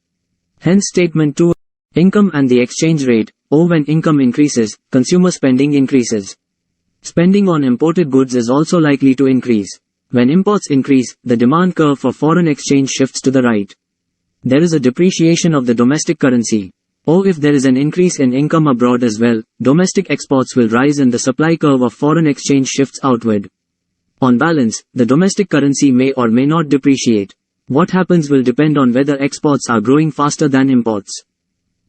Hence statement 2. Income and the exchange rate. When income increases, consumer spending increases. Spending on imported goods is also likely to increase. When imports increase, the demand curve for foreign exchange shifts to the right. There is a depreciation of the domestic currency. If there is an increase in income abroad as well, domestic exports will rise and the supply curve of foreign exchange shifts outward. On balance, the domestic currency may or may not depreciate. What happens will depend on whether exports are growing faster than imports.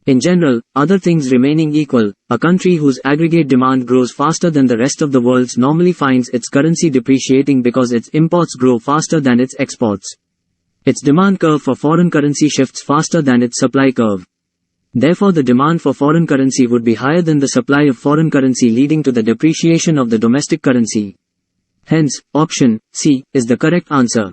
In general, other things remaining equal, a country whose aggregate demand grows faster than the rest of the world normally finds its currency depreciating because its imports grow faster than its exports. Its demand curve for foreign currency shifts faster than its supply curve. Therefore the demand for foreign currency would be higher than the supply of foreign currency, leading to the depreciation of the domestic currency. Hence, option C is the correct answer.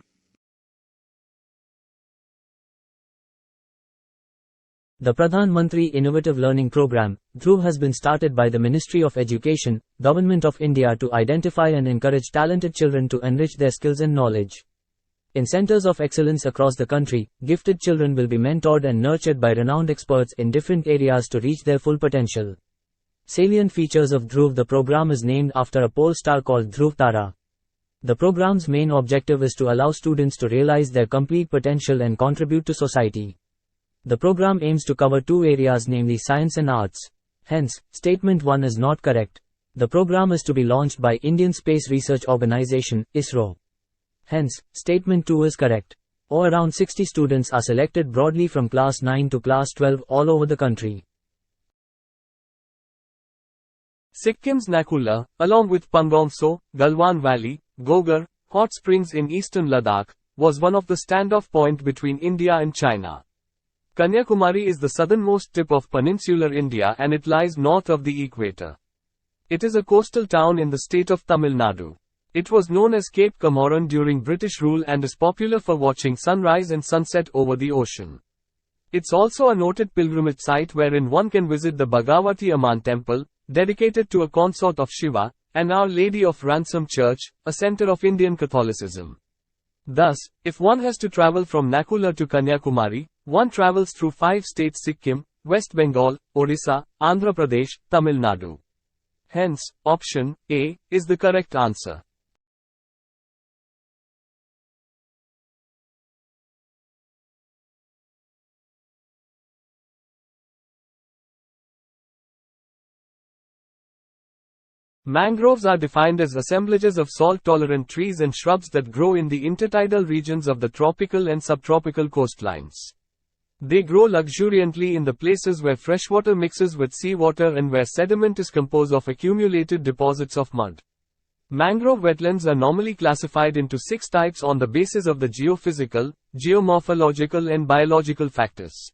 The Pradhan Mantri Innovative Learning Program, Dhruv, has been started by the Ministry of Education, Government of India to identify and encourage talented children to enrich their skills and knowledge. In centers of excellence across the country, gifted children will be mentored and nurtured by renowned experts in different areas to reach their full potential. Salient features of Dhruv. The program is named after a pole star called Dhruv Tara. The program's main objective is to allow students to realize their complete potential and contribute to society. The program aims to cover 2 areas, namely science and arts. Hence, statement 1 is not correct. The program is to be launched by Indian Space Research Organisation, ISRO. Hence, statement 2 is correct. Around 60 students are selected broadly from class 9 to class 12 all over the country. Sikkim's Nakula, along with Pangongso, Galwan Valley, Gogar, hot springs in eastern Ladakh, was one of the standoff point between India and China. Kanyakumari is the southernmost tip of peninsular India and it lies north of the equator. It is a coastal town in the state of Tamil Nadu. It was known as Cape Comorin during British rule and is popular for watching sunrise and sunset over the ocean. It's also a noted pilgrimage site wherein one can visit the Bhagawati Amman temple, dedicated to a consort of Shiva, and Our Lady of Ransom Church, a center of Indian Catholicism. Thus, if one has to travel from Nakula to Kanyakumari, one travels through 5 states: Sikkim, West Bengal, Orissa, Andhra Pradesh, Tamil Nadu. Hence, option A is the correct answer. Mangroves are defined as assemblages of salt-tolerant trees and shrubs that grow in the intertidal regions of the tropical and subtropical coastlines. They grow luxuriantly in the places where freshwater mixes with seawater and where sediment is composed of accumulated deposits of mud. Mangrove wetlands are normally classified into 6 types on the basis of the geophysical, geomorphological and biological factors.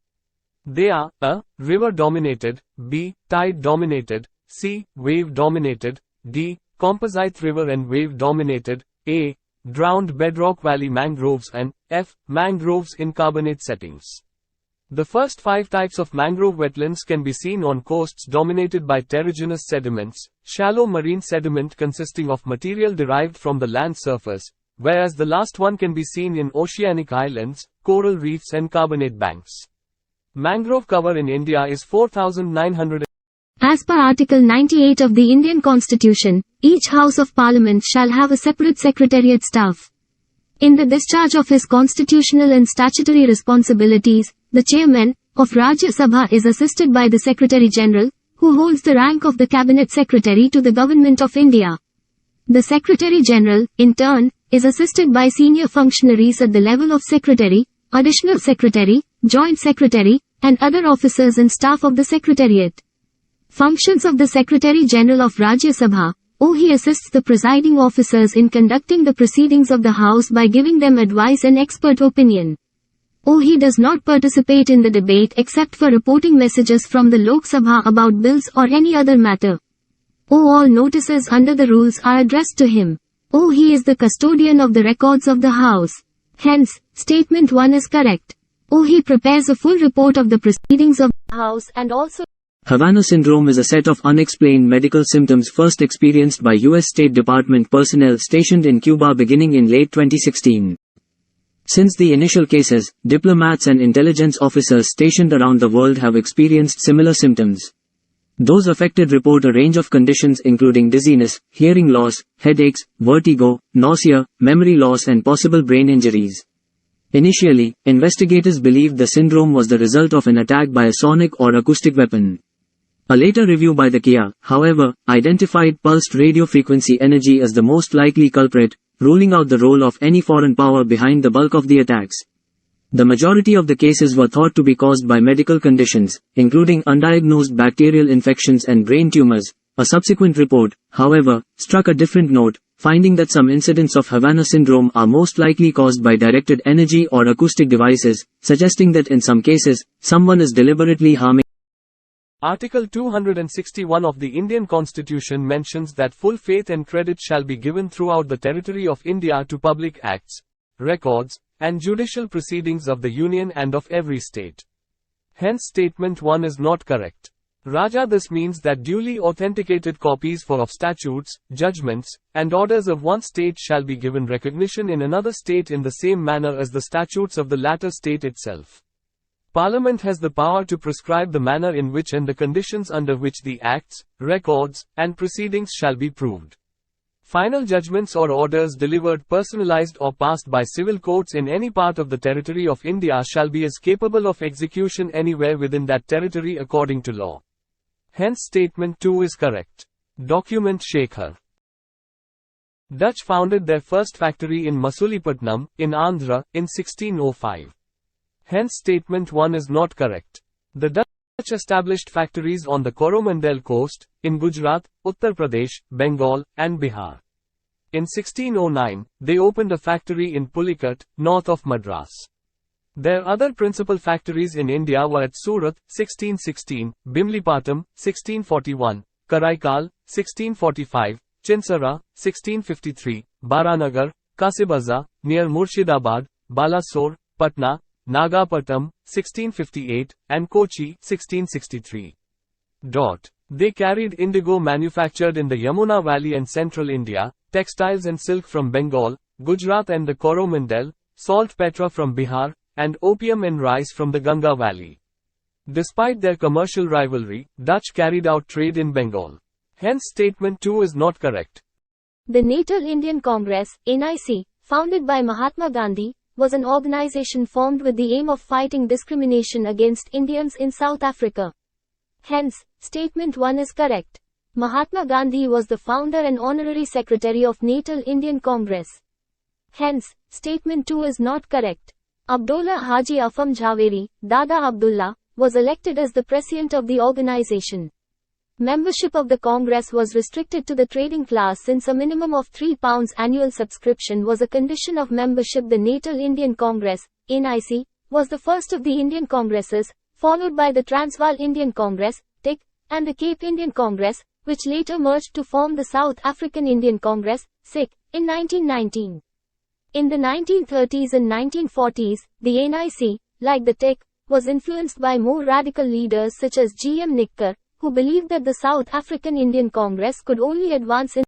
They are A. River-dominated, B. Tide-dominated, C. Wave-dominated, D. Composite river and wave-dominated, A. Drowned bedrock valley mangroves and F. Mangroves in carbonate settings. The first 5 types of mangrove wetlands can be seen on coasts dominated by terrigenous sediments, shallow marine sediment consisting of material derived from the land surface, whereas the last one can be seen in oceanic islands, coral reefs and carbonate banks. Mangrove cover in India is 4,900. As per Article 98 of the Indian Constitution, each House of Parliament shall have a separate secretariat staff. In the discharge of his constitutional and statutory responsibilities, the chairman of Rajya Sabha is assisted by the Secretary General, who holds the rank of the Cabinet Secretary to the Government of India. The Secretary General, in turn, is assisted by senior functionaries at the level of Secretary, Additional Secretary, Joint Secretary, and other officers and staff of the Secretariat. Functions of the Secretary General of Rajya Sabha. He assists the presiding officers in conducting the proceedings of the House by giving them advice and expert opinion. He does not participate in the debate except for reporting messages from the Lok Sabha about bills or any other matter. All notices under the rules are addressed to him. He is the custodian of the records of the House. Hence, statement 1 is correct. He prepares a full report of the proceedings of the House and also Havana syndrome is a set of unexplained medical symptoms first experienced by U.S. State Department personnel stationed in Cuba beginning in late 2016. Since the initial cases, diplomats and intelligence officers stationed around the world have experienced similar symptoms. Those affected report a range of conditions including dizziness, hearing loss, headaches, vertigo, nausea, memory loss and possible brain injuries. Initially, investigators believed the syndrome was the result of an attack by a sonic or acoustic weapon. A later review by the KIA, however, identified pulsed radio frequency energy as the most likely culprit, ruling out the role of any foreign power behind the bulk of the attacks. The majority of the cases were thought to be caused by medical conditions, including undiagnosed bacterial infections and brain tumors. A subsequent report, however, struck a different note, finding that some incidents of Havana syndrome are most likely caused by directed energy or acoustic devices, suggesting that in some cases, someone is deliberately harming. Article 261 of the Indian Constitution mentions that full faith and credit shall be given throughout the territory of India to public acts, records, and judicial proceedings of the Union and of every state. Hence statement 1 is not correct. This means that duly authenticated copies of statutes, judgments, and orders of one state shall be given recognition in another state in the same manner as the statutes of the latter state itself. Parliament has the power to prescribe the manner in which and the conditions under which the acts, records, and proceedings shall be proved. Final judgments or orders delivered, personalized or passed by civil courts in any part of the territory of India shall be as capable of execution anywhere within that territory according to law. Hence statement 2 is correct. Document Shekhar. Dutch founded their first factory in Masulipatnam, in Andhra, in 1605. Hence statement 1 is not correct. The Dutch established factories on the Coromandel coast, in Gujarat, Uttar Pradesh, Bengal, and Bihar. In 1609, they opened a factory in Pulicat, north of Madras. Their other principal factories in India were at Surat, 1616, Bimlipatam, 1641, Karaikal, 1645, Chinsara, 1653, Baranagar, Kasibaza, near Murshidabad, Balasore, Patna, Nagapattam, 1658, and Kochi, 1663. They carried indigo manufactured in the Yamuna Valley and central India, textiles and silk from Bengal, Gujarat and the Coromandel, saltpeter from Bihar, and opium and rice from the Ganga Valley. Despite their commercial rivalry, Dutch carried out trade in Bengal. Hence statement 2 is not correct. The Natal Indian Congress, NIC, founded by Mahatma Gandhi, was an organization formed with the aim of fighting discrimination against Indians in South Africa. Hence, statement 1 is correct. Mahatma Gandhi was the founder and honorary secretary of Natal Indian Congress. Hence, statement 2 is not correct. Abdullah Haji Afam Jhaveri, Dada Abdullah, was elected as the president of the organization. Membership of the Congress was restricted to the trading class since a minimum of £3 annual subscription was a condition of membership. The Natal Indian Congress, NIC, was the first of the Indian Congresses, followed by the Transvaal Indian Congress, TIC, and the Cape Indian Congress, which later merged to form the South African Indian Congress, SIC, in 1919. In the 1930s and 1940s, the NIC, like the TIC, was influenced by more radical leaders such as G.M. Nicker, who believed that the South African Indian Congress could only advance in.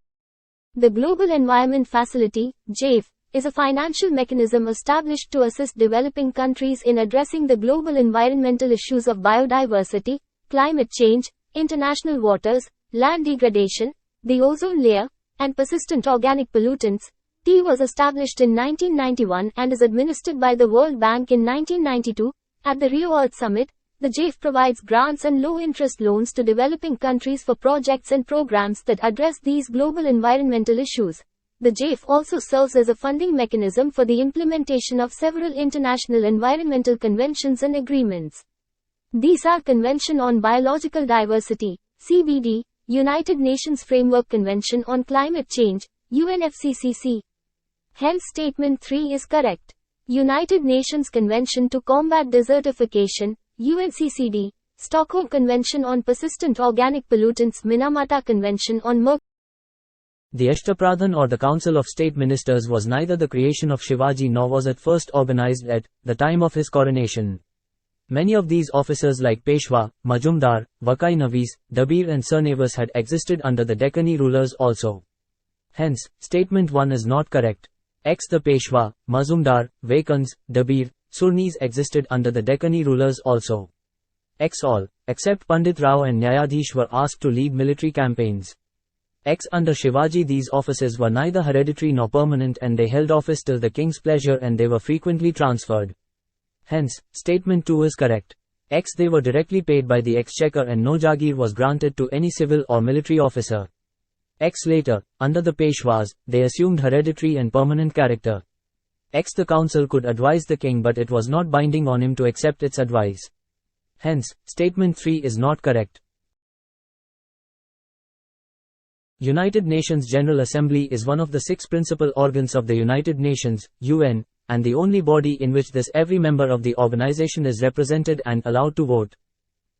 The Global Environment Facility, GEF, is a financial mechanism established to assist developing countries in addressing the global environmental issues of biodiversity, climate change, international waters, land degradation, the ozone layer, and persistent organic pollutants. T was established in 1991 and is administered by the World Bank in 1992. At the Rio Earth Summit, the GEF provides grants and low-interest loans to developing countries for projects and programs that address these global environmental issues. The GEF also serves as a funding mechanism for the implementation of several international environmental conventions and agreements. These are Convention on Biological Diversity, CBD, United Nations Framework Convention on Climate Change, UNFCCC. Hence statement 3 is correct. United Nations Convention to Combat Desertification, UNCCD, Stockholm Convention on Persistent Organic Pollutants, Minamata Convention on Mercury. The Ashtapradhan or the Council of State Ministers was neither the creation of Shivaji nor was at first organized at the time of his coronation. Many of these officers like Peshwa, Majumdar, Vakai Navis, Dabir and Sarnavis had existed under the Deccani rulers also. Hence, statement 1 is not correct. The Peshwa, Majumdar, Vakans, Dabir, Surnis existed under the Deccani rulers also. All, except Pandit Rao and Nyayadhish, were asked to lead military campaigns. Under Shivaji these offices were neither hereditary nor permanent and they held office till the king's pleasure and they were frequently transferred. Hence, statement 2 is correct. They were directly paid by the exchequer and no jagir was granted to any civil or military officer. Later, under the Peshwas, they assumed hereditary and permanent character. The council could advise the king but it was not binding on him to accept its advice. Hence, statement 3 is not correct. United Nations General Assembly is one of the 6 principal organs of the United Nations, UN, and the only body in which every member of the organization is represented and allowed to vote.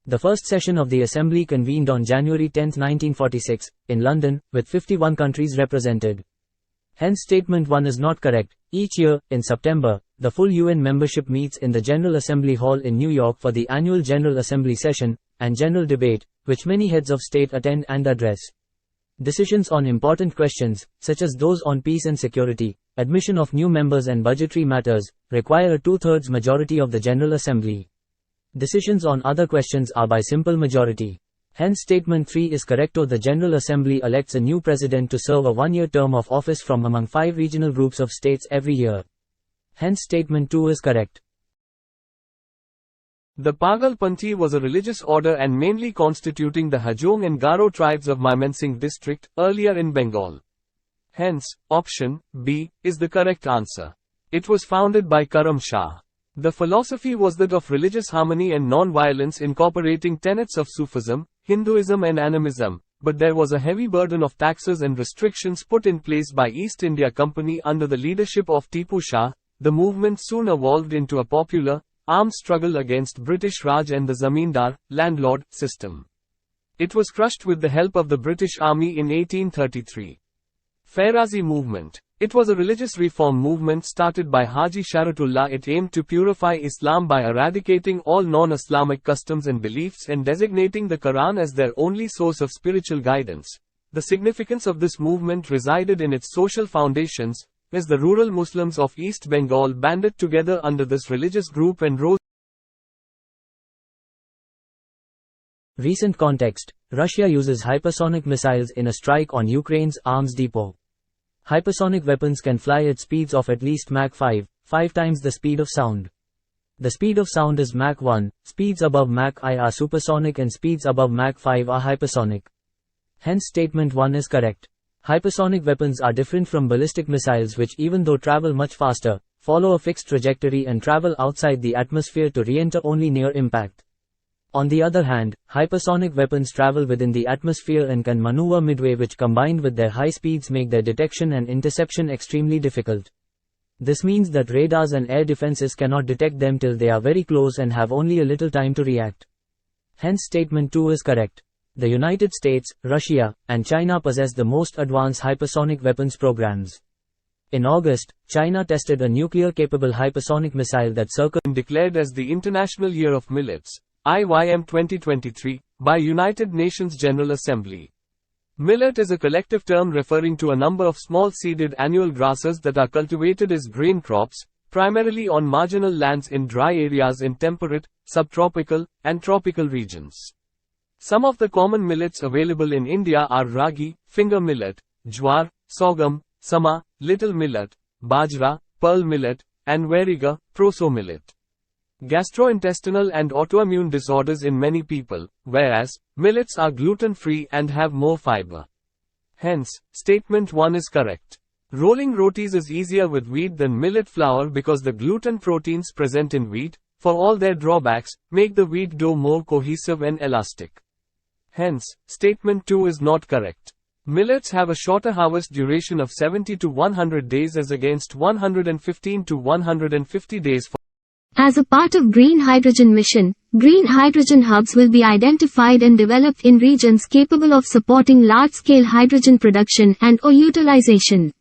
The first session of the Assembly convened on January 10, 1946, in London, with 51 countries represented. Hence statement 1 is not correct. Each year, in September, the full UN membership meets in the General Assembly Hall in New York for the annual General Assembly session and general debate, which many heads of state attend and address. Decisions on important questions, such as those on peace and security, admission of new members and budgetary matters, require a 2/3 majority of the General Assembly. Decisions on other questions are by simple majority. Hence statement 3 is correct. The General Assembly elects a new president to serve a 1-year term of office from among 5 regional groups of states every year. Hence statement 2 is correct. The Pagalpanthi was a religious order and mainly constituting the Hajong and Garo tribes of Mymensingh district, earlier in Bengal. Hence, option B is the correct answer. It was founded by Karam Shah. The philosophy was that of religious harmony and non-violence, incorporating tenets of Sufism, Hinduism and animism, but there was a heavy burden of taxes and restrictions put in place by East India Company under the leadership of Tipu Shah. The movement soon evolved into a popular, armed struggle against British Raj and the Zamindar, landlord, system. It was crushed with the help of the British Army in 1833. Fairazi movement. It was a religious reform movement started by Haji Sharatullah. It aimed to purify Islam by eradicating all non-Islamic customs and beliefs and designating the Quran as their only source of spiritual guidance. The significance of this movement resided in its social foundations, as the rural Muslims of East Bengal banded together under this religious group and rose. Recent context: Russia uses hypersonic missiles in a strike on Ukraine's arms depot. Hypersonic weapons can fly at speeds of at least Mach 5, 5 times the speed of sound. The speed of sound is Mach 1, speeds above Mach I are supersonic and speeds above Mach 5 are hypersonic. Hence statement 1 is correct. Hypersonic weapons are different from ballistic missiles which, even though travel much faster, follow a fixed trajectory and travel outside the atmosphere to re-enter only near impact. On the other hand, hypersonic weapons travel within the atmosphere and can maneuver midway, which combined with their high speeds make their detection and interception extremely difficult. This means that radars and air defenses cannot detect them till they are very close and have only a little time to react. Hence statement 2 is correct. The United States, Russia, and China possess the most advanced hypersonic weapons programs. In August, China tested a nuclear-capable hypersonic missile that circled declared as the International Year of Millets, IYM 2023, by United Nations General Assembly. Millet is a collective term referring to a number of small seeded annual grasses that are cultivated as grain crops, primarily on marginal lands in dry areas in temperate, subtropical, and tropical regions. Some of the common millets available in India are ragi, finger millet, jwar, sorghum, sama, little millet, bajra, pearl millet, and variega, proso millet. Gastrointestinal and autoimmune disorders in many people, whereas millets are gluten-free and have more fiber. Hence, statement 1 is correct. Rolling rotis is easier with wheat than millet flour because the gluten proteins present in wheat, for all their drawbacks, make the wheat dough more cohesive and elastic. Hence, statement 2 is not correct. Millets have a shorter harvest duration of 70 to 100 days as against 115 to 150 days for. As a part of Green Hydrogen Mission, green hydrogen hubs will be identified and developed in regions capable of supporting large-scale hydrogen production and/or utilization.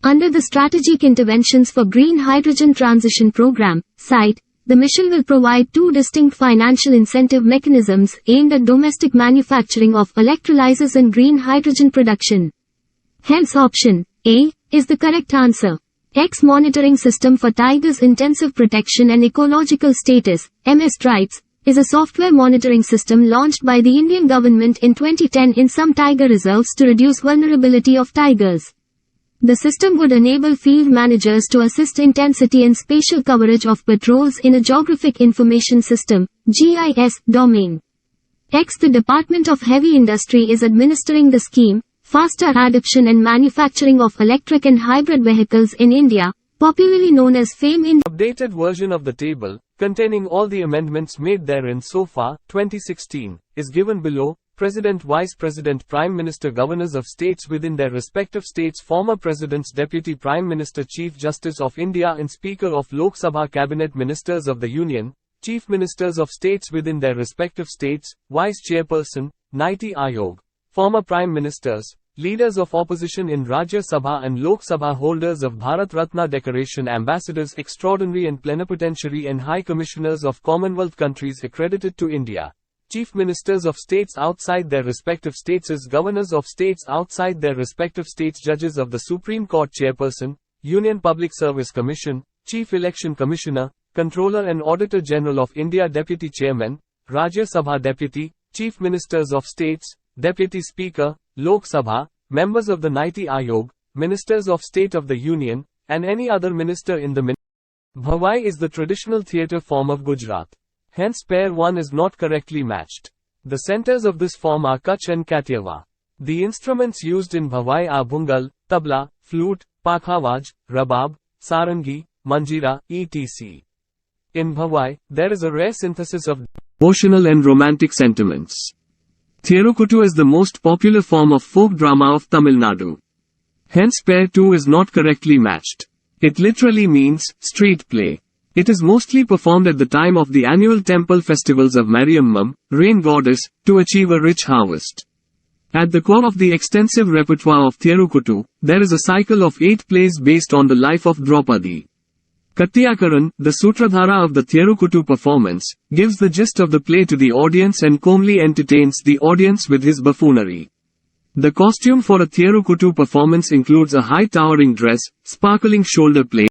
Under the Strategic Interventions for Green Hydrogen Transition Program, SITE, the mission will provide two distinct financial incentive mechanisms aimed at domestic manufacturing of electrolyzers and green hydrogen production. Hence option A is the correct answer. X Monitoring System for Tigers Intensive Protection and Ecological Status, MS-TRITES, is a software monitoring system launched by the Indian government in 2010 in some tiger reserves to reduce vulnerability of tigers. The system would enable field managers to assist intensity and spatial coverage of patrols in a Geographic Information System (GIS) domain. X. The Department of Heavy Industry is administering the scheme, Faster Adoption and Manufacturing of Electric and Hybrid Vehicles in India, popularly known as FAME in. Updated version of the table, containing all the amendments made therein so far, 2016, is given below. President, Vice President, Prime Minister, Governors of states within their respective states, former Presidents, Deputy Prime Minister, Chief Justice of India and Speaker of Lok Sabha, Cabinet Ministers of the Union, Chief Ministers of states within their respective states, Vice Chairperson, Niti Aayog, former Prime Ministers, Leaders of Opposition in Rajya Sabha and Lok Sabha, holders of Bharat Ratna Decoration, Ambassadors Extraordinary and Plenipotentiary and High Commissioners of Commonwealth countries accredited to India. Chief Ministers of states outside their respective states as Governors of states outside their respective states, Judges of the Supreme Court, Chairperson, Union Public Service Commission, Chief Election Commissioner, Controller and Auditor General of India, Deputy Chairman, Rajya Sabha Deputy, Chief Ministers of states, Deputy Speaker, Lok Sabha, members of the Niti Aayog, Ministers of State of the Union, and any other minister in the Bhavai is the traditional theatre form of Gujarat. Hence pair 1 is not correctly matched. The centers of this form are Kutch and Kathiawar. The instruments used in Bhavai are bungal, tabla, flute, pakhawaj, rabab, sarangi, manjira, etc. In Bhavai, there is a rare synthesis of devotional and romantic sentiments. Thirukuttu is the most popular form of folk drama of Tamil Nadu. Hence pair 2 is not correctly matched. It literally means street play. It is mostly performed at the time of the annual temple festivals of Mariammam, rain goddess, to achieve a rich harvest. At the core of the extensive repertoire of Thirukuttu, there is a cycle of 8 plays based on the life of Draupadi. Kattiyakaran, the sutradhara of the Thirukuttu performance, gives the gist of the play to the audience and calmly entertains the audience with his buffoonery. The costume for a Thirukuttu performance includes a high towering dress, sparkling shoulder plate.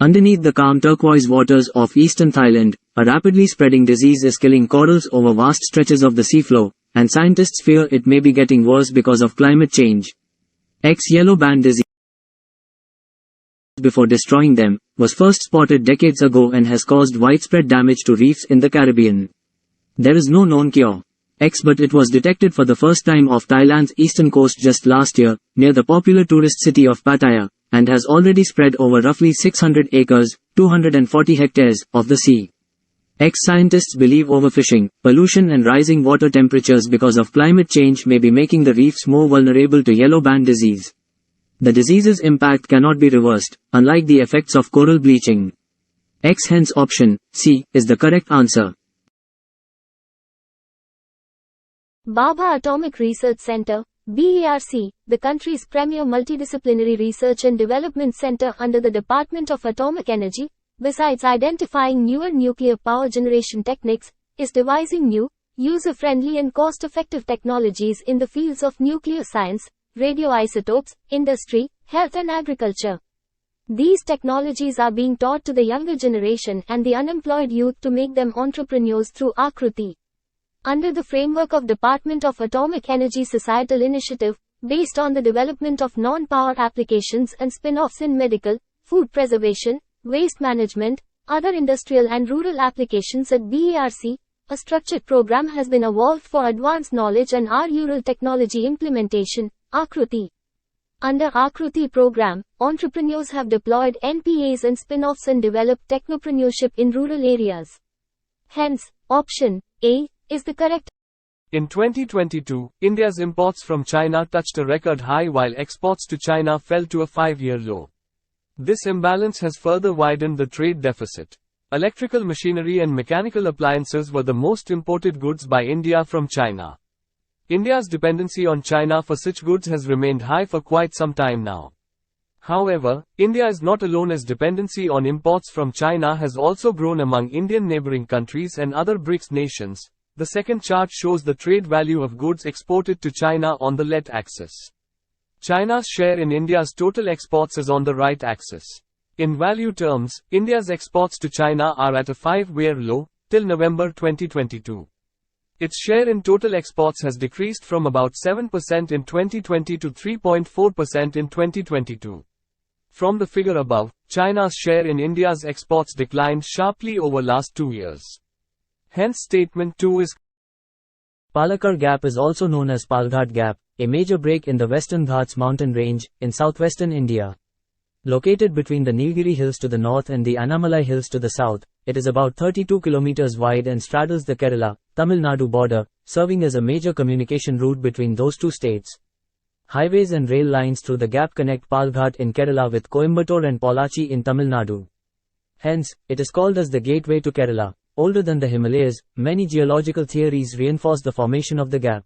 Underneath the calm turquoise waters of eastern Thailand, a rapidly spreading disease is killing corals over vast stretches of the seafloor, and scientists fear it may be getting worse because of climate change. Yellow band disease, before destroying them, was first spotted decades ago and has caused widespread damage to reefs in the Caribbean. There is no known cure. X, but it was detected for the first time off Thailand's eastern coast just last year, near the popular tourist city of Pattaya, and has already spread over roughly 600 acres, 240 hectares, of the sea. X scientists believe overfishing, pollution and rising water temperatures because of climate change may be making the reefs more vulnerable to yellow band disease. The disease's impact cannot be reversed, unlike the effects of coral bleaching. X, hence option C is the correct answer. Bhabha Atomic Research Center, BARC, the country's premier multidisciplinary research and development center under the Department of Atomic Energy, besides identifying newer nuclear power generation techniques, is devising new, user-friendly and cost-effective technologies in the fields of nuclear science, radioisotopes, industry, health and agriculture. These technologies are being taught to the younger generation and the unemployed youth to make them entrepreneurs through Akruti. Under the framework of Department of Atomic Energy Societal Initiative, based on the development of non-power applications and spin-offs in medical, food preservation, waste management, other industrial and rural applications at BARC, a structured program has been evolved for advanced knowledge and rural technology implementation, Akruti. Under Akruti program, entrepreneurs have deployed NPAs and spin-offs and developed technopreneurship in rural areas. Hence, option A is the correct. In 2022, India's imports from China touched a record high while exports to China fell to a 5-year low. This imbalance has further widened the trade deficit. Electrical machinery and mechanical appliances were the most imported goods by India from China. India's dependency on China for such goods has remained high for quite some time now. However, India is not alone, as dependency on imports from China has also grown among Indian neighboring countries and other BRICS nations. The second chart shows the trade value of goods exported to China on the left axis. China's share in India's total exports is on the right axis. In value terms, India's exports to China are at a 5-year low, till November 2022. Its share in total exports has decreased from about 7% in 2020 to 3.4% in 2022. From the figure above, China's share in India's exports declined sharply over last 2 years. Hence statement 2 is. Palakkad Gap is also known as Palghat Gap, a major break in the Western Ghats mountain range, in southwestern India. Located between the Nilgiri Hills to the north and the Annamalai Hills to the south, it is about 32 kilometers wide and straddles the Kerala, Tamil Nadu border, serving as a major communication route between those two states. Highways and rail lines through the gap connect Palghat in Kerala with Coimbatore and Pollachi in Tamil Nadu. Hence, it is called as the gateway to Kerala. Older than the Himalayas, many geological theories reinforce the formation of the gap.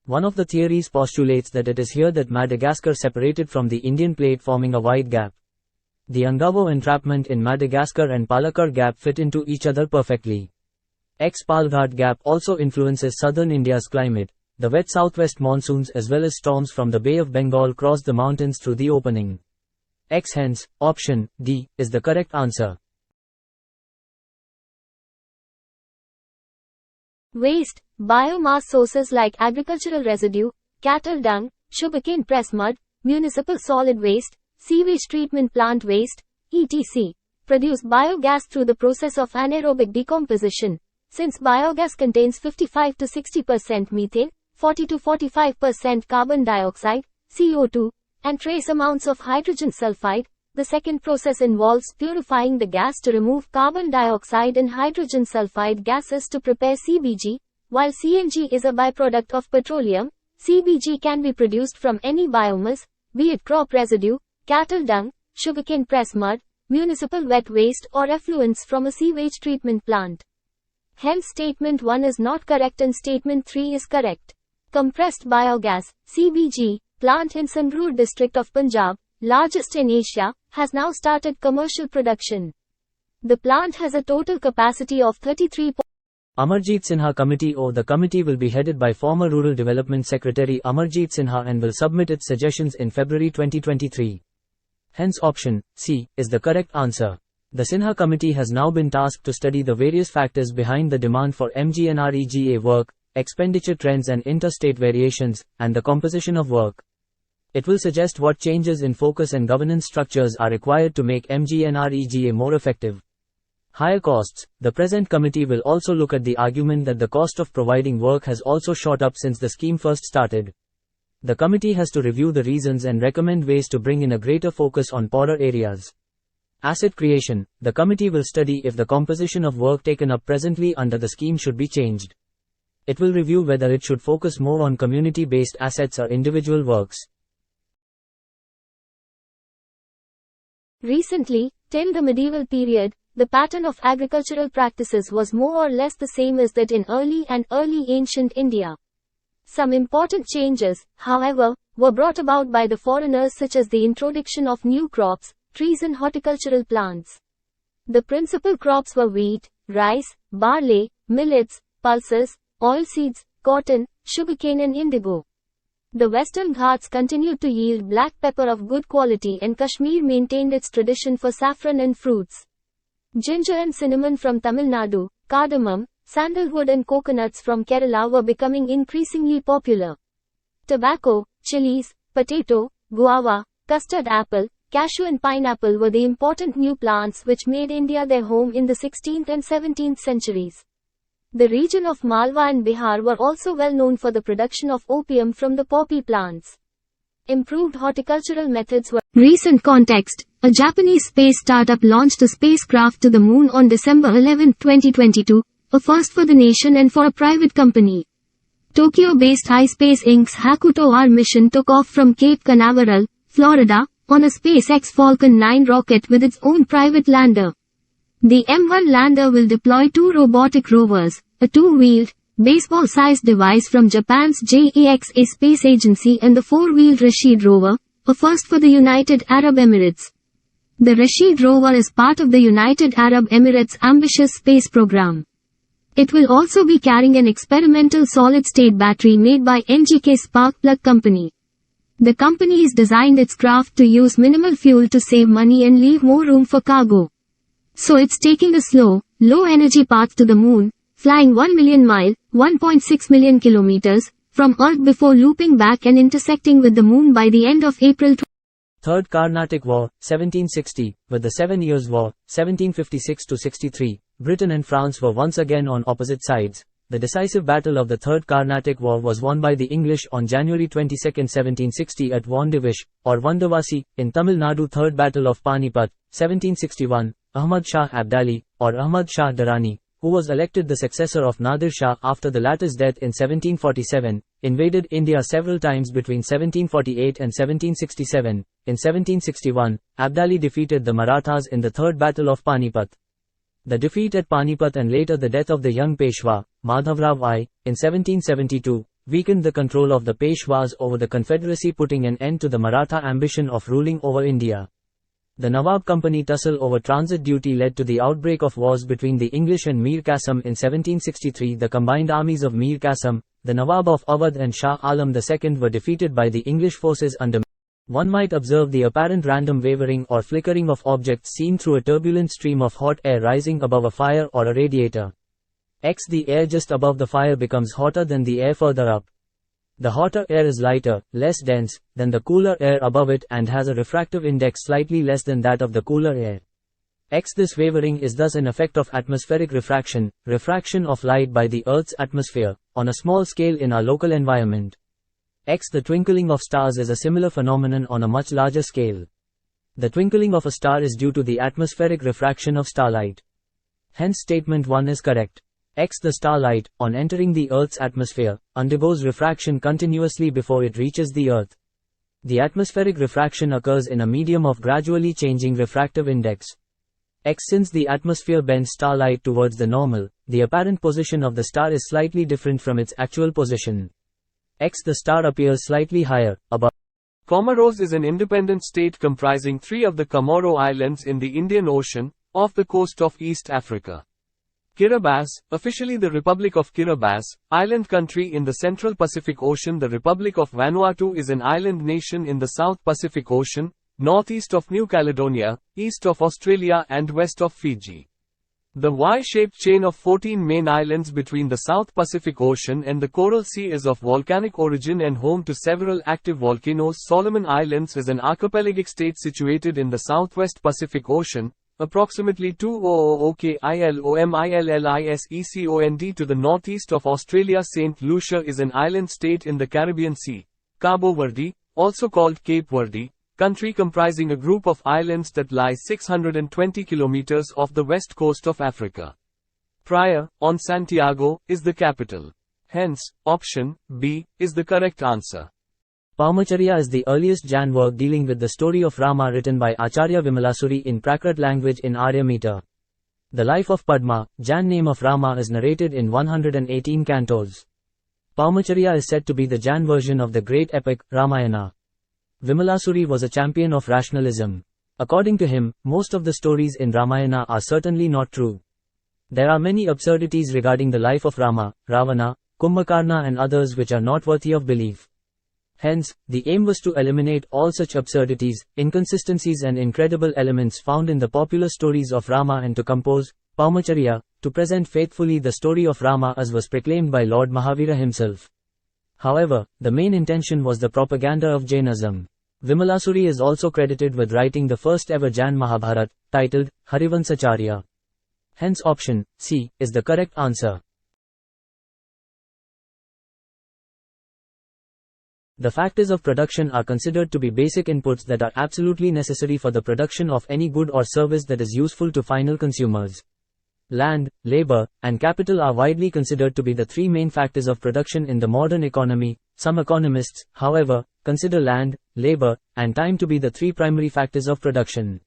One of the theories postulates that it is here that Madagascar separated from the Indian plate, forming a wide gap. The Angavo entrapment in Madagascar and Palakkad Gap fit into each other perfectly. Palghat Gap also influences southern India's climate. The wet southwest monsoons as well as storms from the Bay of Bengal cross the mountains through the opening. Hence, option D is the correct answer. Waste, biomass sources like agricultural residue, cattle dung, sugarcane press mud, municipal solid waste, sewage treatment plant waste, etc. produce biogas through the process of anaerobic decomposition. Since biogas contains 55 to 60% methane, 40 to 45% carbon dioxide, CO2, and trace amounts of hydrogen sulfide, the second process involves purifying the gas to remove carbon dioxide and hydrogen sulfide gases to prepare CBG. While CNG is a byproduct of petroleum, CBG can be produced from any biomass, be it crop residue, cattle dung, sugarcane press mud, municipal wet waste or effluents from a sewage treatment plant. Hence statement 1 is not correct and statement 3 is correct. Compressed biogas, CBG, plant in Sangrur district of Punjab, largest in Asia, has now started commercial production. The plant has a total capacity of 33. Amarjeet Sinha Committee or the committee will be headed by former Rural Development Secretary Amarjeet Sinha and will submit its suggestions in February 2023. Hence option C is the correct answer. The Sinha Committee has now been tasked to study the various factors behind the demand for MGNREGA work, expenditure trends and interstate variations, and the composition of work. It will suggest what changes in focus and governance structures are required to make MGNREGA more effective. higher costs. The present committee will also look at the argument that the cost of providing work has also shot up since the scheme first started. The committee has to review the reasons and recommend ways to bring in a greater focus on poorer areas. Asset creation. The committee will study if the composition of work taken up presently under the scheme should be changed. It will review whether it should focus more on community-based assets or individual works. Recently, till the medieval period, the pattern of agricultural practices was more or less the same as that in early ancient India. Some important changes, however, were brought about by the foreigners, such as the introduction of new crops, trees and horticultural plants. The principal crops were wheat, rice, barley, millets, pulses, oilseeds, cotton, sugarcane and indigo. The Western Ghats continued to yield black pepper of good quality, and Kashmir maintained its tradition for saffron and fruits. Ginger and cinnamon from Tamil Nadu, cardamom, sandalwood and coconuts from Kerala were becoming increasingly popular. Tobacco, chilies, potato, guava, custard apple, cashew and pineapple were the important new plants which made India their home in the 16th and 17th centuries. The region of Malwa and Bihar were also well known for the production of opium from the poppy plants. Improved horticultural methods were. Recent context. A Japanese space startup launched a spacecraft to the moon on December 11, 2022, a first for the nation and for a private company. Tokyo-based iSpace Inc.'s Hakuto R mission took off from Cape Canaveral, Florida, on a SpaceX Falcon 9 rocket with its own private lander. The M1 lander will deploy two robotic rovers, a two-wheeled, baseball-sized device from Japan's JAXA space agency, and the four-wheeled Rashid rover, a first for the United Arab Emirates. The Rashid rover is part of the United Arab Emirates' ambitious space program. It will also be carrying an experimental solid-state battery made by NGK Spark Plug Company. The company has designed its craft to use minimal fuel to save money and leave more room for cargo. So it's taking a slow, low-energy path to the moon, flying 1 million miles, 1.6 million kilometers, from Earth before looping back and intersecting with the moon by the end of April. Third Carnatic War, 1760, with the 7 Years' War, 1756–63, Britain and France were once again on opposite sides. The decisive battle of the Third Carnatic War was won by the English on January 22, 1760 at Vandivash, or Vandavasi, in Tamil Nadu. Third Battle of Panipat, 1761, Ahmad Shah Abdali, or Ahmad Shah Durrani, who was elected the successor of Nadir Shah after the latter's death in 1747, invaded India several times between 1748 and 1767. In 1761, Abdali defeated the Marathas in the Third Battle of Panipat. The defeat at Panipat and later the death of the young Peshwa, Madhavrao I, in 1772, weakened the control of the Peshwas over the Confederacy, putting an end to the Maratha ambition of ruling over India. The Nawab Company tussle over transit duty led to the outbreak of wars between the English and Mir Qasim in 1763. The combined armies of Mir Qasim, the Nawab of Awadh and Shah Alam II were defeated by the English forces under. One might observe the apparent random wavering or flickering of objects seen through a turbulent stream of hot air rising above a fire or a radiator. The air just above the fire becomes hotter than the air further up. The hotter air is lighter, less dense, than the cooler air above it and has a refractive index slightly less than that of the cooler air. This wavering is thus an effect of atmospheric refraction, refraction of light by the Earth's atmosphere, on a small scale in our local environment. The twinkling of stars is a similar phenomenon on a much larger scale. The twinkling of a star is due to the atmospheric refraction of starlight. Hence statement 1 is correct. The starlight, on entering the Earth's atmosphere, undergoes refraction continuously before it reaches the Earth. The atmospheric refraction occurs in a medium of gradually changing refractive index. Since the atmosphere bends starlight towards the normal, the apparent position of the star is slightly different from its actual position. The star appears slightly higher, above. Comoros is an independent state comprising 3 of the Comoro Islands in the Indian Ocean, off the coast of East Africa. Kiribati, officially the Republic of Kiribati, island country in the Central Pacific Ocean. The Republic of Vanuatu is an island nation in the South Pacific Ocean, northeast of New Caledonia, east of Australia and west of Fiji. The Y-shaped chain of 14 main islands between the South Pacific Ocean and the Coral Sea is of volcanic origin and home to several active volcanoes. Solomon Islands is an archipelagic state situated in the southwest Pacific Ocean, Approximately 200 km to the northeast of Australia. St. Lucia is an island state in the Caribbean Sea. Cabo Verde, also called Cape Verde, country comprising a group of islands that lie 620 kilometers off the west coast of Africa. Praia, on Santiago, is the capital. Hence, option B is the correct answer. Paumacharya is the earliest Jan work dealing with the story of Rama written by Acharya Vimalasuri in Prakrit language in Arya meter. The life of Padma, Jan name of Rama, is narrated in 118 cantos. Paumacharya is said to be the Jan version of the great epic, Ramayana. Vimalasuri was a champion of rationalism. According to him, most of the stories in Ramayana are certainly not true. There are many absurdities regarding the life of Rama, Ravana, Kumbhakarna and others which are not worthy of belief. Hence, the aim was to eliminate all such absurdities, inconsistencies and incredible elements found in the popular stories of Rama and to compose, Paumacharya, to present faithfully the story of Rama as was proclaimed by Lord Mahavira himself. However, the main intention was the propaganda of Jainism. Vimalasuri is also credited with writing the first ever Jan Mahabharat, titled, Harivansacharya. Hence option C is the correct answer. The factors of production are considered to be basic inputs that are absolutely necessary for the production of any good or service that is useful to final consumers. Land, labor, and capital are widely considered to be the three main factors of production in the modern economy. Some economists, however, consider land, labor, and time to be the three primary factors of production.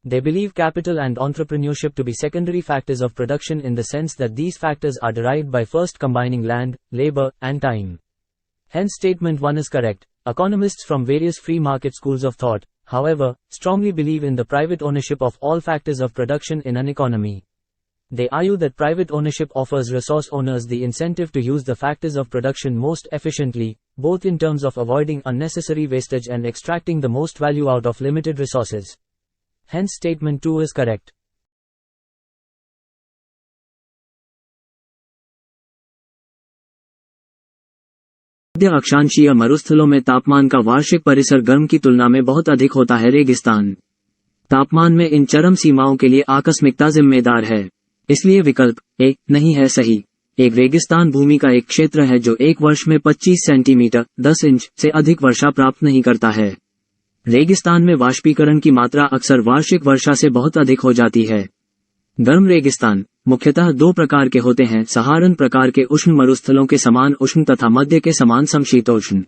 They believe capital and entrepreneurship to be secondary factors of production in the sense that these factors are derived by first combining land, labor, and time. Hence statement 1 is correct. Economists from various free market schools of thought, however, strongly believe in the private ownership of all factors of production in an economy. They argue that private ownership offers resource owners the incentive to use the factors of production most efficiently, both in terms of avoiding unnecessary wastage and extracting the most value out of limited resources. Hence statement 2 is correct. मध्य अक्षांशीय मरुस्थलों में तापमान का वार्षिक परिसर गर्म की तुलना में बहुत अधिक होता है। रेगिस्तान तापमान में इन चरम सीमाओं के लिए आकस्मिकता जिम्मेदार है, इसलिए विकल्प ए नहीं है सही। एक रेगिस्तान भूमि का एक क्षेत्र है जो एक वर्ष में 25 सेंटीमीटर 10 इंच से अधिक वर्षा प्राप्त नहीं करता है। रेगिस्तान में वाष्पीकरण की मात्रा अक्सर वार्षिक वर्षा से बहुत अधिक हो जाती है। गर्म रेगिस्तान मुख्यतः दो प्रकार के होते हैं, सहारन प्रकार के उष्ण मरुस्थलों के समान उष्ण तथा मध्य के समान समशीतोष्ण।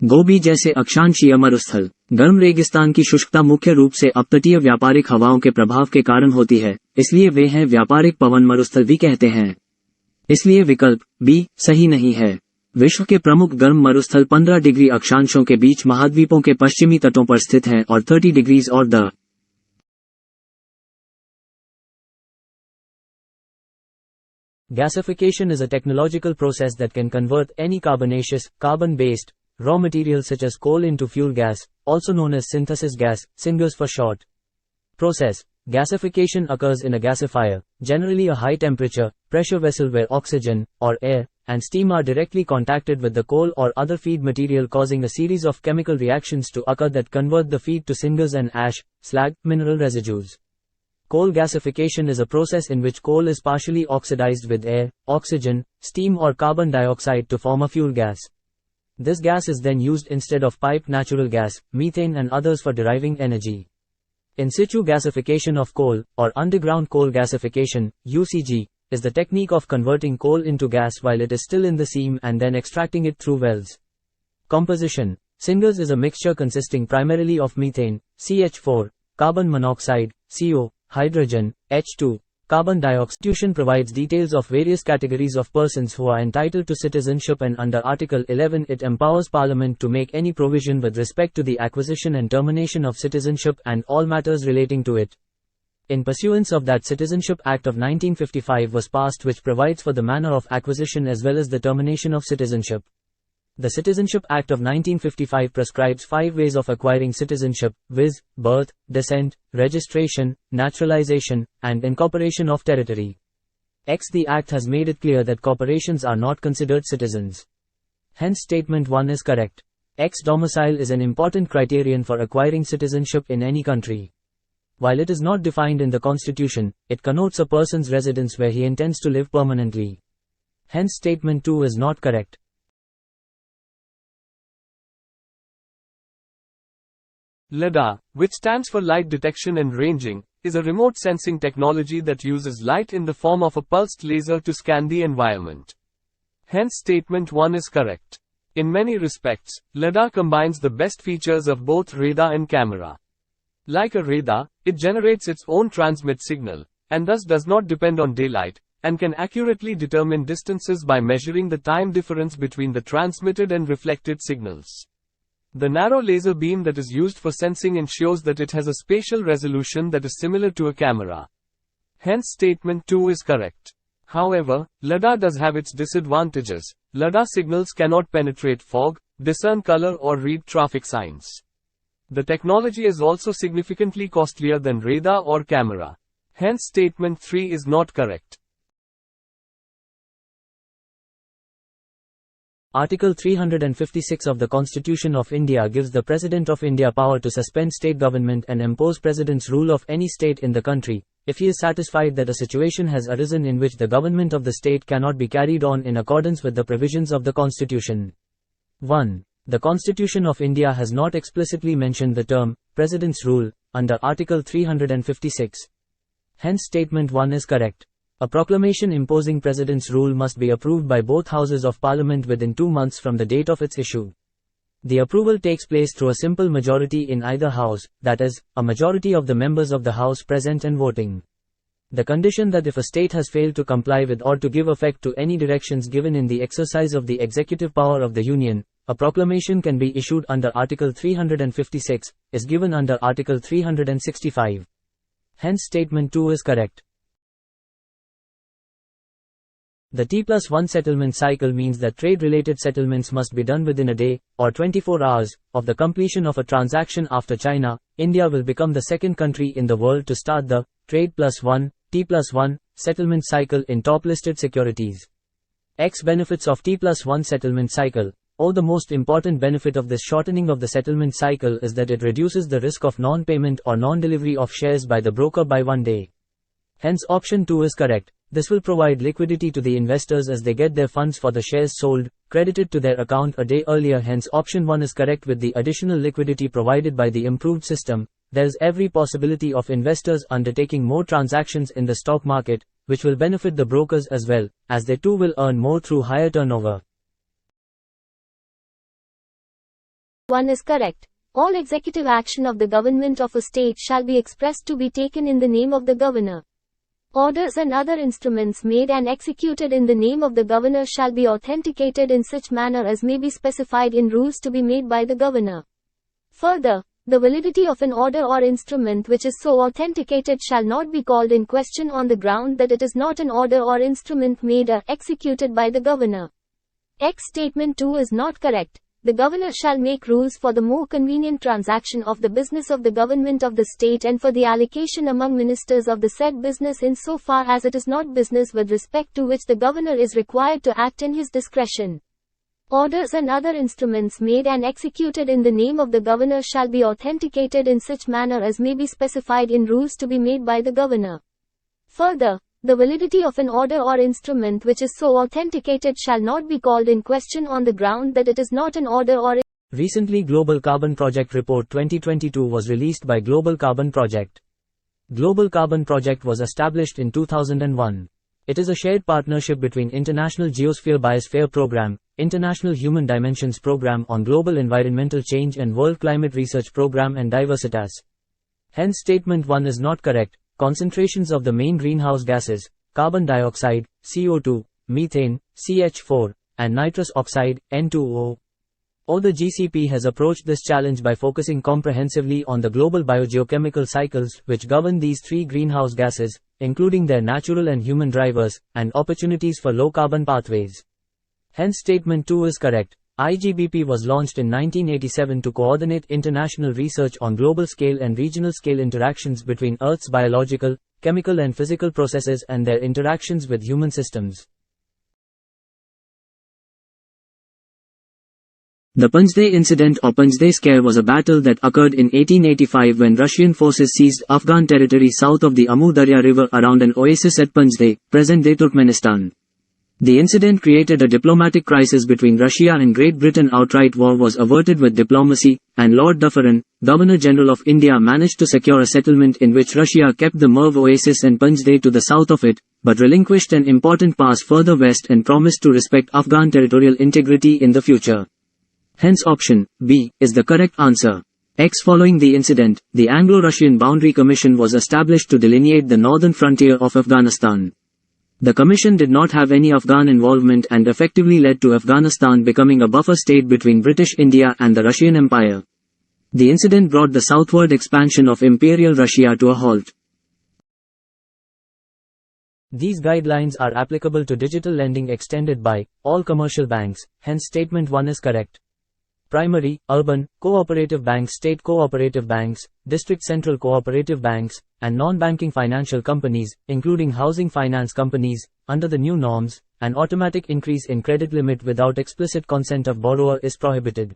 गोबी जैसे अक्षांशीय मरुस्थल। गर्म रेगिस्तान की शुष्कता मुख्य रूप से अपतटीय व्यापारिक हवाओं के प्रभाव के कारण होती है, इसलिए वे हैं व्यापारिक पवन मरुस्थल भी कहते हैं। इसलिए विकल्प बी सही नहीं है। विश्व के प्रमुख गर्म मरुस्थल 15 डिग्री अक्षांशों के बीच महाद्वीपों के पश्चिमी तटों पर स्थित हैं और 30 डिग्रीज और the Gasification is a technological process that can convert any carbonaceous, carbon-based, raw material such as coal into fuel gas, also known as synthesis gas, syngas for short. Process. Gasification occurs in a gasifier, generally a high-temperature, pressure vessel where oxygen, or air, and steam are directly contacted with the coal or other feed material, causing a series of chemical reactions to occur that convert the feed to syngas and ash, slag, mineral residues. Coal gasification is a process in which coal is partially oxidized with air, oxygen, steam or carbon dioxide to form a fuel gas. This gas is then used instead of piped natural gas, methane and others for deriving energy. In situ gasification of coal, or underground coal gasification, UCG, is the technique of converting coal into gas while it is still in the seam and then extracting it through wells. Composition. Syngas is a mixture consisting primarily of methane, CH4, carbon monoxide, CO, hydrogen, H2, carbon dioxide. Constitution provides details of various categories of persons who are entitled to citizenship, and under Article 11 it empowers Parliament to make any provision with respect to the acquisition and termination of citizenship and all matters relating to it. In pursuance of that, Citizenship Act of 1955 was passed, which provides for the manner of acquisition as well as the termination of citizenship. The Citizenship Act of 1955 prescribes 5 ways of acquiring citizenship, viz., birth, descent, registration, naturalization, and incorporation of territory. The Act has made it clear that corporations are not considered citizens. Hence statement 1 is correct. Domicile is an important criterion for acquiring citizenship in any country. While it is not defined in the Constitution, it connotes a person's residence where he intends to live permanently. Hence statement 2 is not correct. LiDAR, which stands for light detection and ranging, is a remote sensing technology that uses light in the form of a pulsed laser to scan the environment. Hence statement 1 is correct. In many respects, LiDAR combines the best features of both radar and camera. Like a radar, it generates its own transmit signal, and thus does not depend on daylight, and can accurately determine distances by measuring the time difference between the transmitted and reflected signals. The narrow laser beam that is used for sensing ensures that it has a spatial resolution that is similar to a camera. Hence statement 2 is correct. However, LiDAR does have its disadvantages. LiDAR signals cannot penetrate fog, discern color or read traffic signs. The technology is also significantly costlier than radar or camera. Hence statement 3 is not correct. Article 356 of the Constitution of India gives the President of India power to suspend state government and impose President's rule of any state in the country, if he is satisfied that a situation has arisen in which the government of the state cannot be carried on in accordance with the provisions of the Constitution. 1. The Constitution of India has not explicitly mentioned the term, President's rule, under Article 356. Hence statement 1 is correct. A proclamation imposing President's rule must be approved by both Houses of Parliament within 2 months from the date of its issue. The approval takes place through a simple majority in either House, that is, a majority of the members of the House present and voting. The condition that if a state has failed to comply with or to give effect to any directions given in the exercise of the executive power of the Union, a proclamation can be issued under Article 356, is given under Article 365. Hence statement 2 is correct. The T+1 settlement cycle means that trade-related settlements must be done within a day, or 24 hours, of the completion of a transaction. After China, India will become the second country in the world to start the Trade+1, T+1, settlement cycle in top-listed securities. X benefits of T+1 settlement cycle. The most important benefit of this shortening of the settlement cycle is that it reduces the risk of non-payment or non-delivery of shares by the broker by 1 day. Hence option 2 is correct. This will provide liquidity to the investors as they get their funds for the shares sold, credited to their account a day earlier. Hence option 1 is correct. With the additional liquidity provided by the improved system, there is every possibility of investors undertaking more transactions in the stock market, which will benefit the brokers as well, as they too will earn more through higher turnover. 1 is correct. All executive action of the government of a state shall be expressed to be taken in the name of the governor. Orders and other instruments made and executed in the name of the governor shall be authenticated in such manner as may be specified in rules to be made by the governor. Further, the validity of an order or instrument which is so authenticated shall not be called in question on the ground that it is not an order or instrument made or executed by the governor. X statement 2 is not correct. The governor shall make rules for the more convenient transaction of the business of the government of the state and for the allocation among ministers of the said business in so far as it is not business with respect to which the governor is required to act in his discretion. Orders and other instruments made and executed in the name of the governor shall be authenticated in such manner as may be specified in rules to be made by the governor. Further, the validity of an order or instrument which is so authenticated shall not be called in question on the ground that it is not an order or. Recently, Global Carbon Project Report 2022 was released by Global Carbon Project. Global Carbon Project was established in 2001. It is a shared partnership between International Geosphere Biosphere Program, International Human Dimensions Program on Global Environmental Change and World Climate Research Program and Diversitas. Hence statement 1 is not correct. Concentrations of the main greenhouse gases, carbon dioxide, CO2, methane, CH4, and nitrous oxide, N2O. The GCP has approached this challenge by focusing comprehensively on the global biogeochemical cycles which govern these three greenhouse gases, including their natural and human drivers, and opportunities for low-carbon pathways. Hence statement 2 is correct. IGBP was launched in 1987 to coordinate international research on global scale and regional scale interactions between Earth's biological, chemical and physical processes and their interactions with human systems. The Panjshir incident or Panjshir scare was a battle that occurred in 1885 when Russian forces seized Afghan territory south of the Amu Darya river around an oasis at Panjshir, present-day Turkmenistan. The incident created a diplomatic crisis between Russia and Great Britain. Outright war was averted with diplomacy, and Lord Dufferin, Governor-General of India, managed to secure a settlement in which Russia kept the Merv oasis and Panjshir to the south of it, but relinquished an important pass further west and promised to respect Afghan territorial integrity in the future. Hence option B is the correct answer. X. Following the incident, the Anglo-Russian Boundary Commission was established to delineate the northern frontier of Afghanistan. The commission did not have any Afghan involvement and effectively led to Afghanistan becoming a buffer state between British India and the Russian Empire. The incident brought the southward expansion of Imperial Russia to a halt. These guidelines are applicable to digital lending extended by all commercial banks, hence statement 1 is correct. Primary, urban, cooperative banks, state cooperative banks, district central cooperative banks, and non-banking financial companies, including housing finance companies, under the new norms, an automatic increase in credit limit without explicit consent of borrower is prohibited.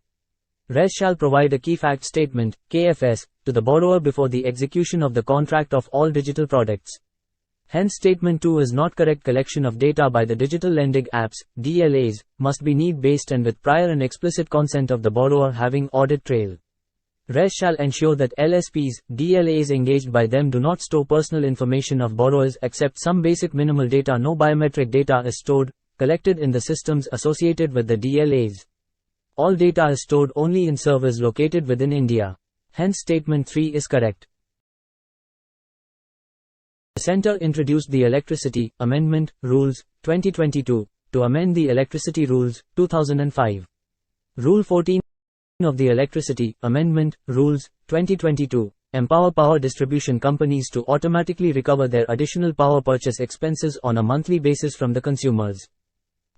RES shall provide a key fact statement, KFS, to the borrower before the execution of the contract of all digital products. Hence statement 2 is not correct. Collection of data by the digital lending apps, DLAs, must be need-based and with prior and explicit consent of the borrower having audit trail. RES shall ensure that LSPs, DLAs engaged by them do not store personal information of borrowers except some basic minimal data. No biometric data is stored, collected in the systems associated with the DLAs. All data is stored only in servers located within India. Hence statement 3 is correct. The Centre introduced the Electricity Amendment Rules 2022 to amend the Electricity Rules 2005. Rule 14 of the Electricity Amendment Rules 2022 empower power distribution companies to automatically recover their additional power purchase expenses on a monthly basis from the consumers.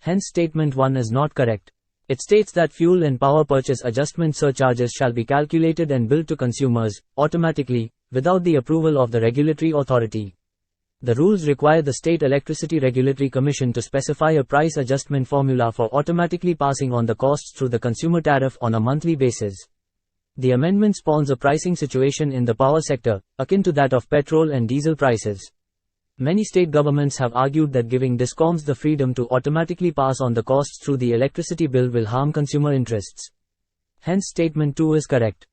Hence statement 1 is not correct. It states that fuel and power purchase adjustment surcharges shall be calculated and billed to consumers automatically without the approval of the regulatory authority. The rules require the State Electricity Regulatory Commission to specify a price adjustment formula for automatically passing on the costs through the consumer tariff on a monthly basis. The amendment spawns a pricing situation in the power sector, akin to that of petrol and diesel prices. Many state governments have argued that giving DISCOMs the freedom to automatically pass on the costs through the electricity bill will harm consumer interests. Hence statement 2 is correct.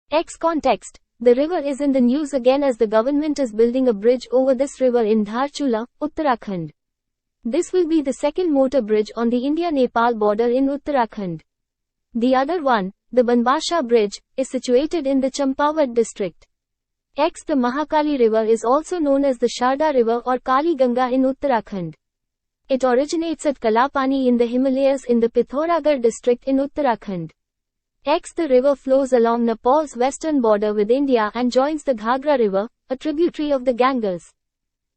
X context. The river is in the news again as the government is building a bridge over this river in Dharchula, Uttarakhand. This will be the second motor bridge on the India-Nepal border in Uttarakhand. The other one, the Banbasha Bridge, is situated in the Champawat district. X. The Mahakali River is also known as the Sharda River or Kali Ganga in Uttarakhand. It originates at Kalapani in the Himalayas in the Pithoragarh district in Uttarakhand. X. The river flows along Nepal's western border with India and joins the Ghagra River, a tributary of the Ganges.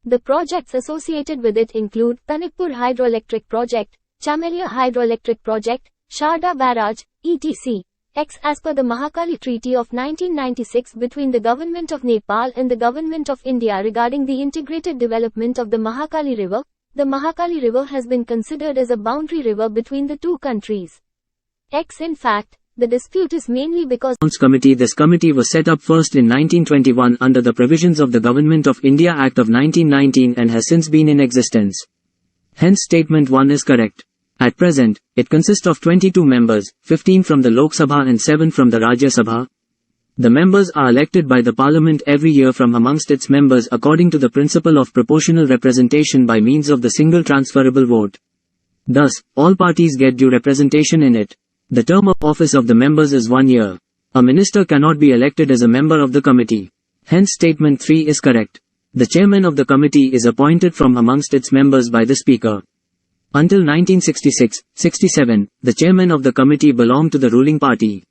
The projects associated with it include Tanipur Hydroelectric Project, Chamelia Hydroelectric Project, Sharda Barrage, etc. X. As per the Mahakali Treaty of 1996 between the Government of Nepal and the Government of India regarding the integrated development of the Mahakali River, the Mahakali River has been considered as a boundary river between the two countries. X. In fact, the dispute is mainly because Committee. This committee was set up first in 1921 under the provisions of the Government of India Act of 1919 and has since been in existence. Hence statement 1 is correct. At present, it consists of 22 members, 15 from the Lok Sabha and 7 from the Rajya Sabha. The members are elected by the Parliament every year from amongst its members according to the principle of proportional representation by means of the single transferable vote. Thus, all parties get due representation in it. The term of office of the members is 1 year. A minister cannot be elected as a member of the committee. Hence statement 3 is correct. The chairman of the committee is appointed from amongst its members by the Speaker. Until 1966-67, the chairman of the committee belonged to the ruling party.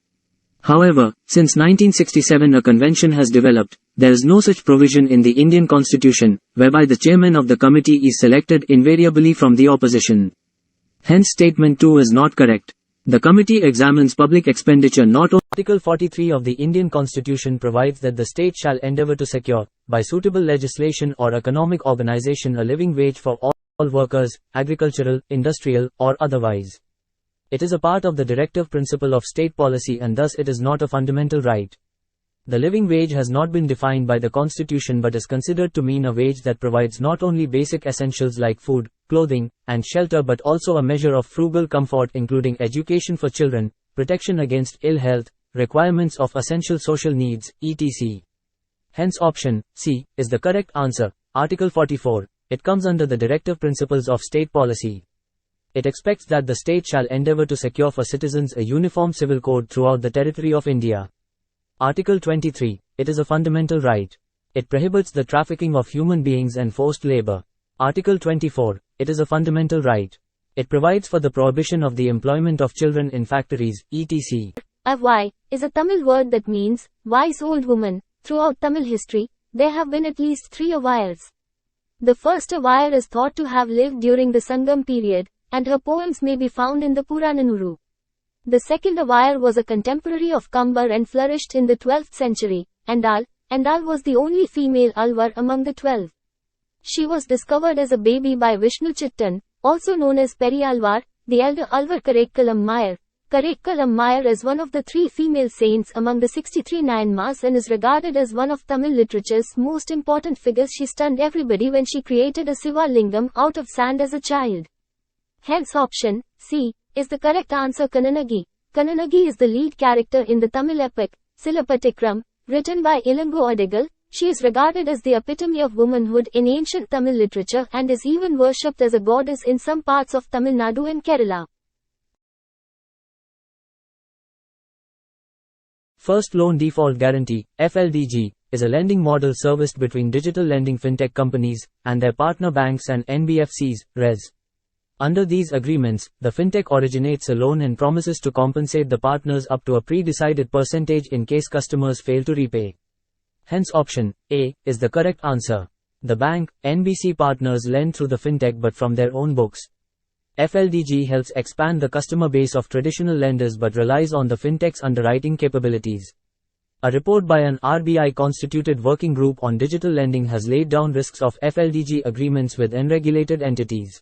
However, since 1967 a convention has developed. There is no such provision in the Indian constitution, whereby the chairman of the committee is selected invariably from the opposition. Hence statement 2 is not correct. The committee examines public expenditure not only. Article 43 of the Indian Constitution provides that the state shall endeavour to secure, by suitable legislation or economic organisation, a living wage for all all workers, agricultural, industrial, or otherwise. It is a part of the directive principle of state policy and thus it is not a fundamental right. The living wage has not been defined by the Constitution but is considered to mean a wage that provides not only basic essentials like food, clothing, and shelter but also a measure of frugal comfort including education for children, protection against ill health, requirements of essential social needs, etc. Hence option C is the correct answer. Article 44. It comes under the directive principles of state policy. It expects that the state shall endeavor to secure for citizens a uniform civil code throughout the territory of India. Article 23. It is a fundamental right. It prohibits the trafficking of human beings and forced labor. Article 24. It is a fundamental right. It provides for the prohibition of the employment of children in factories, etc. A Y is a Tamil word that means wise old woman. Throughout Tamil history, there have been at least 3 Avayars. The first Avayar is thought to have lived during the Sangam period, and her poems may be found in the Purananuru. The second Avayar was a contemporary of Kambar and flourished in the 12th century. Andal was the only female Alvar among the 12. She was discovered as a baby by Vishnu Chittan, also known as Periyalvar, the elder Alvar Karekkalam Mayar. Karekkalam Mayar is one of the 3 female saints among the 63 Nayanmars and is regarded as one of Tamil literature's most important figures. She stunned everybody when she created a Siva Lingam out of sand as a child. Hence option C is the correct answer. Kannanagi. Kannanagi is the lead character in the Tamil epic, Silapatikram, written by Ilango Adigal. She is regarded as the epitome of womanhood in ancient Tamil literature and is even worshipped as a goddess in some parts of Tamil Nadu and Kerala. First Loan Default Guarantee, FLDG, is a lending model serviced between digital lending fintech companies and their partner banks and NBFCs, Res. Under these agreements, the fintech originates a loan and promises to compensate the partners up to a pre-decided percentage in case customers fail to repay. Hence option A is the correct answer. The bank, NBC partners lend through the fintech but from their own books. FLDG helps expand the customer base of traditional lenders but relies on the fintech's underwriting capabilities. A report by an RBI-constituted working group on digital lending has laid down risks of FLDG agreements with unregulated entities.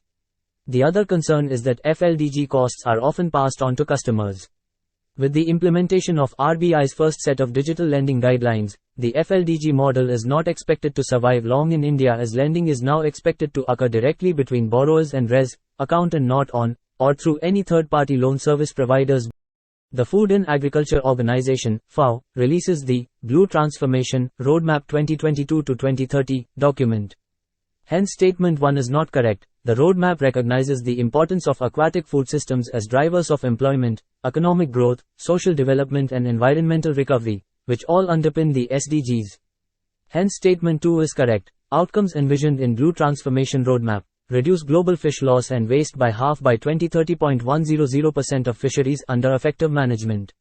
The other concern is that FLDG costs are often passed on to customers. With the implementation of RBI's first set of digital lending guidelines, the FLDG model is not expected to survive long in India as lending is now expected to occur directly between borrowers and Res. Account and not on, or through any third-party loan service providers. The Food and Agriculture Organization, FAO, releases the Blue Transformation Roadmap 2022-2030 document. Hence Statement 1 is not correct. The roadmap recognizes the importance of aquatic food systems as drivers of employment, economic growth, social development and environmental recovery, which all underpin the SDGs. Hence Statement 2 is correct. Outcomes envisioned in Blue Transformation Roadmap: reduce global fish loss and waste by half by 2030. 100% of fisheries under effective management.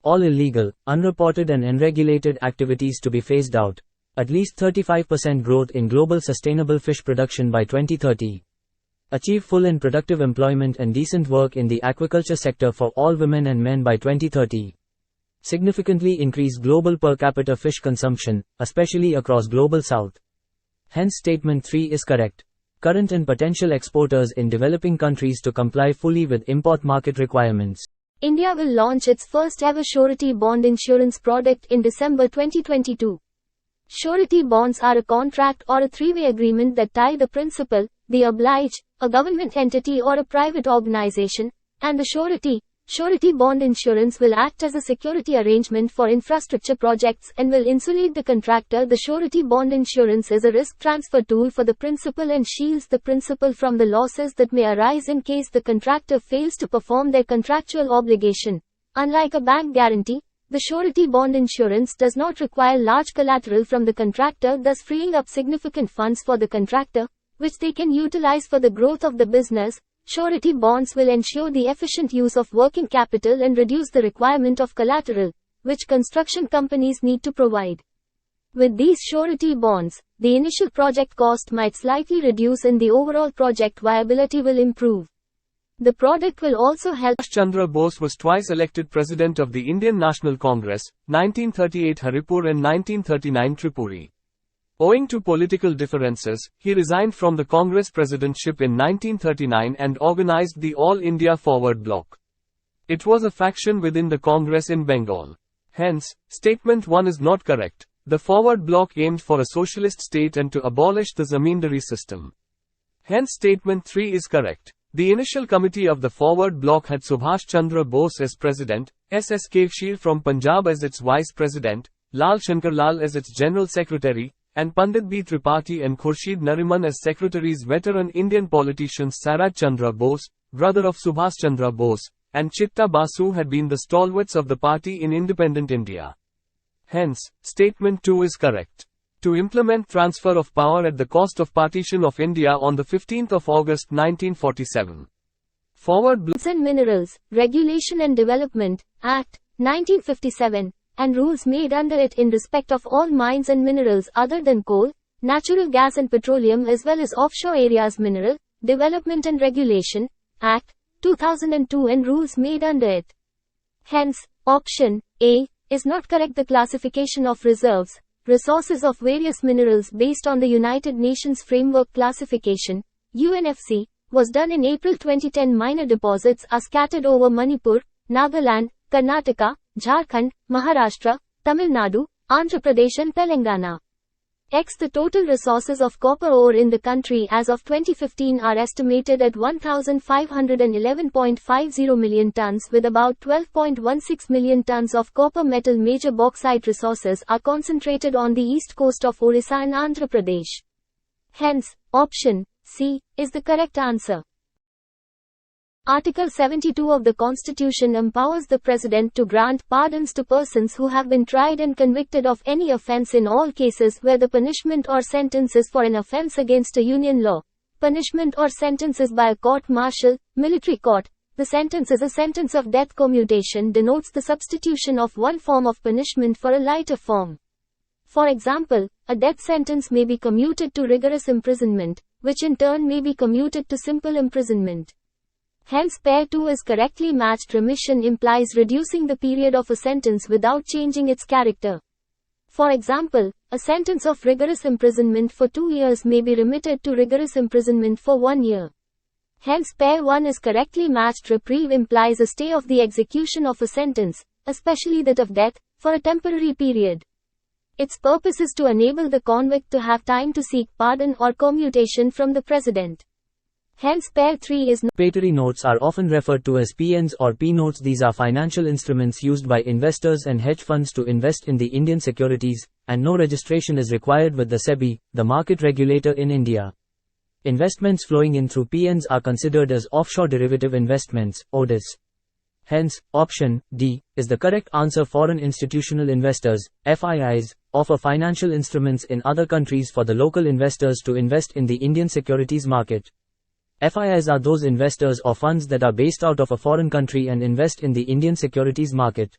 All illegal, unreported and unregulated activities to be phased out. At least 35% growth in global sustainable fish production by 2030. Achieve full and productive employment and decent work in the aquaculture sector for all women and men by 2030. Significantly increase global per capita fish consumption, especially across Global South. Hence Statement 3 is correct. Current and potential exporters in developing countries to comply fully with import market requirements. India will launch its first ever surety bond insurance product in December 2022. Surety bonds are a contract or a three-way agreement that tie the principal, the obliged, a government entity or a private organization, and the surety. Surety bond insurance will act as a security arrangement for infrastructure projects and will insulate the contractor. The surety bond insurance is a risk transfer tool for the principal and shields the principal from the losses that may arise in case the contractor fails to perform their contractual obligation. Unlike a bank guarantee, the surety bond insurance does not require large collateral from the contractor, thus freeing up significant funds for the contractor, which they can utilize for the growth of the business. Surety bonds will ensure the efficient use of working capital and reduce the requirement of collateral, which construction companies need to provide. With these surety bonds, the initial project cost might slightly reduce and the overall project viability will improve. The product will also help. Subhash Chandra Bose was twice elected President of the Indian National Congress, 1938 Haripur and 1939 Tripuri. Owing to political differences, he resigned from the Congress presidentship in 1939 and organized the All India Forward Bloc. It was a faction within the Congress in Bengal. Hence, statement 1 is not correct. The Forward Bloc aimed for a socialist state and to abolish the zamindari system. Hence statement 3 is correct. The initial committee of the Forward Bloc had Subhash Chandra Bose as president, S.S. Keshir from Punjab as its vice president, Lal Shankar Lal as its general secretary, and Pandit B. Tripathi and Khurshid Nariman as secretaries. Veteran Indian politicians Saraj Chandra Bose, brother of Subhash Chandra Bose, and Chitta Basu had been the stalwarts of the party in independent India. Hence, statement 2 is correct. To implement transfer of power at the cost of partition of India on the 15th of August 1947. Forward and Minerals, Regulation and Development, Act, 1957, and rules made under it in respect of all mines and minerals other than coal, natural gas and petroleum as well as offshore areas. Mineral, Development and Regulation, Act, 2002 and rules made under it. Hence, option A is not correct. The classification of reserves, resources of various minerals based on the United Nations Framework Classification, UNFC, was done in April 2010. Minor deposits are scattered over Manipur, Nagaland, Karnataka, Jharkhand, Maharashtra, Tamil Nadu, Andhra Pradesh and Telangana. The total resources of copper ore in the country as of 2015 are estimated at 1,511.50 million tons, with about 12.16 million tons of copper metal. Major bauxite resources are concentrated on the east coast of Orissa and Andhra Pradesh. Hence, option C is the correct answer. Article 72 of the Constitution empowers the President to grant pardons to persons who have been tried and convicted of any offense in all cases where the punishment or sentence is for an offense against a union law. Punishment or sentence is by a court-martial, military court. The sentence is a sentence of death. Commutation denotes the substitution of one form of punishment for a lighter form. For example, a death sentence may be commuted to rigorous imprisonment, which in turn may be commuted to simple imprisonment. Hence pair 2 is correctly matched. Remission implies reducing the period of a sentence without changing its character. For example, a sentence of rigorous imprisonment for 2 years may be remitted to rigorous imprisonment for 1 year. Hence pair 1 is correctly matched. Reprieve implies a stay of the execution of a sentence, especially that of death, for a temporary period. Its purpose is to enable the convict to have time to seek pardon or commutation from the President. Hence pair 3 is Participatory notes are often referred to as PNs or P-notes. These are financial instruments used by investors and hedge funds to invest in the Indian securities, and no registration is required with the SEBI, the market regulator in India. Investments flowing in through PNs are considered as offshore derivative investments, ODIs. Hence, option D is the correct answer. Foreign institutional investors, FIIs, offer financial instruments in other countries for the local investors to invest in the Indian securities market. FIIs are those investors or funds that are based out of a foreign country and invest in the Indian securities market.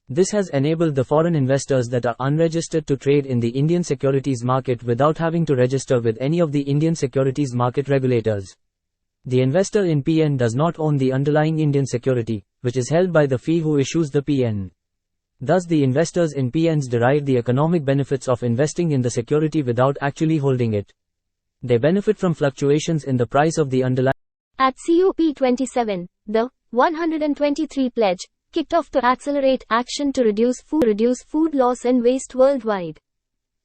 This has enabled the foreign investors that are unregistered to trade in the Indian securities market without having to register with any of the Indian securities market regulators. The investor in PN does not own the underlying Indian security, which is held by the FII who issues the PN. Thus the investors in PNs derive the economic benefits of investing in the security without actually holding it. They benefit from fluctuations in the price of the underlying. At COP27, the 123 pledge kicked off to accelerate action to reduce food loss and waste worldwide.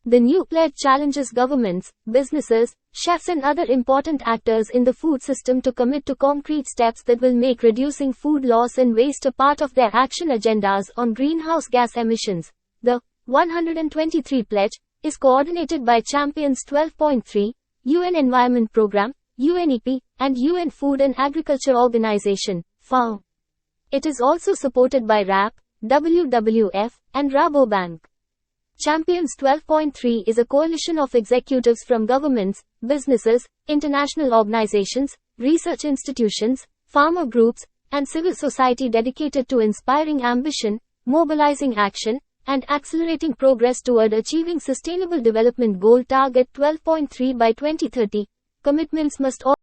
The new pledge challenges governments, businesses, chefs and other important actors in the food system to commit to concrete steps that will make reducing food loss and waste a part of their action agendas on greenhouse gas emissions. The 123 pledge is coordinated by Champions 12.3, UN Environment Programme, UNEP, and UN Food and Agriculture Organization, FAO. It is also supported by RAP, WWF, and Rabobank. Champions 12.3 is a coalition of executives from governments, businesses, international organizations, research institutions, farmer groups, and civil society dedicated to inspiring ambition, mobilizing action, and accelerating progress toward achieving Sustainable Development Goal Target 12.3 by 2030. Commitments must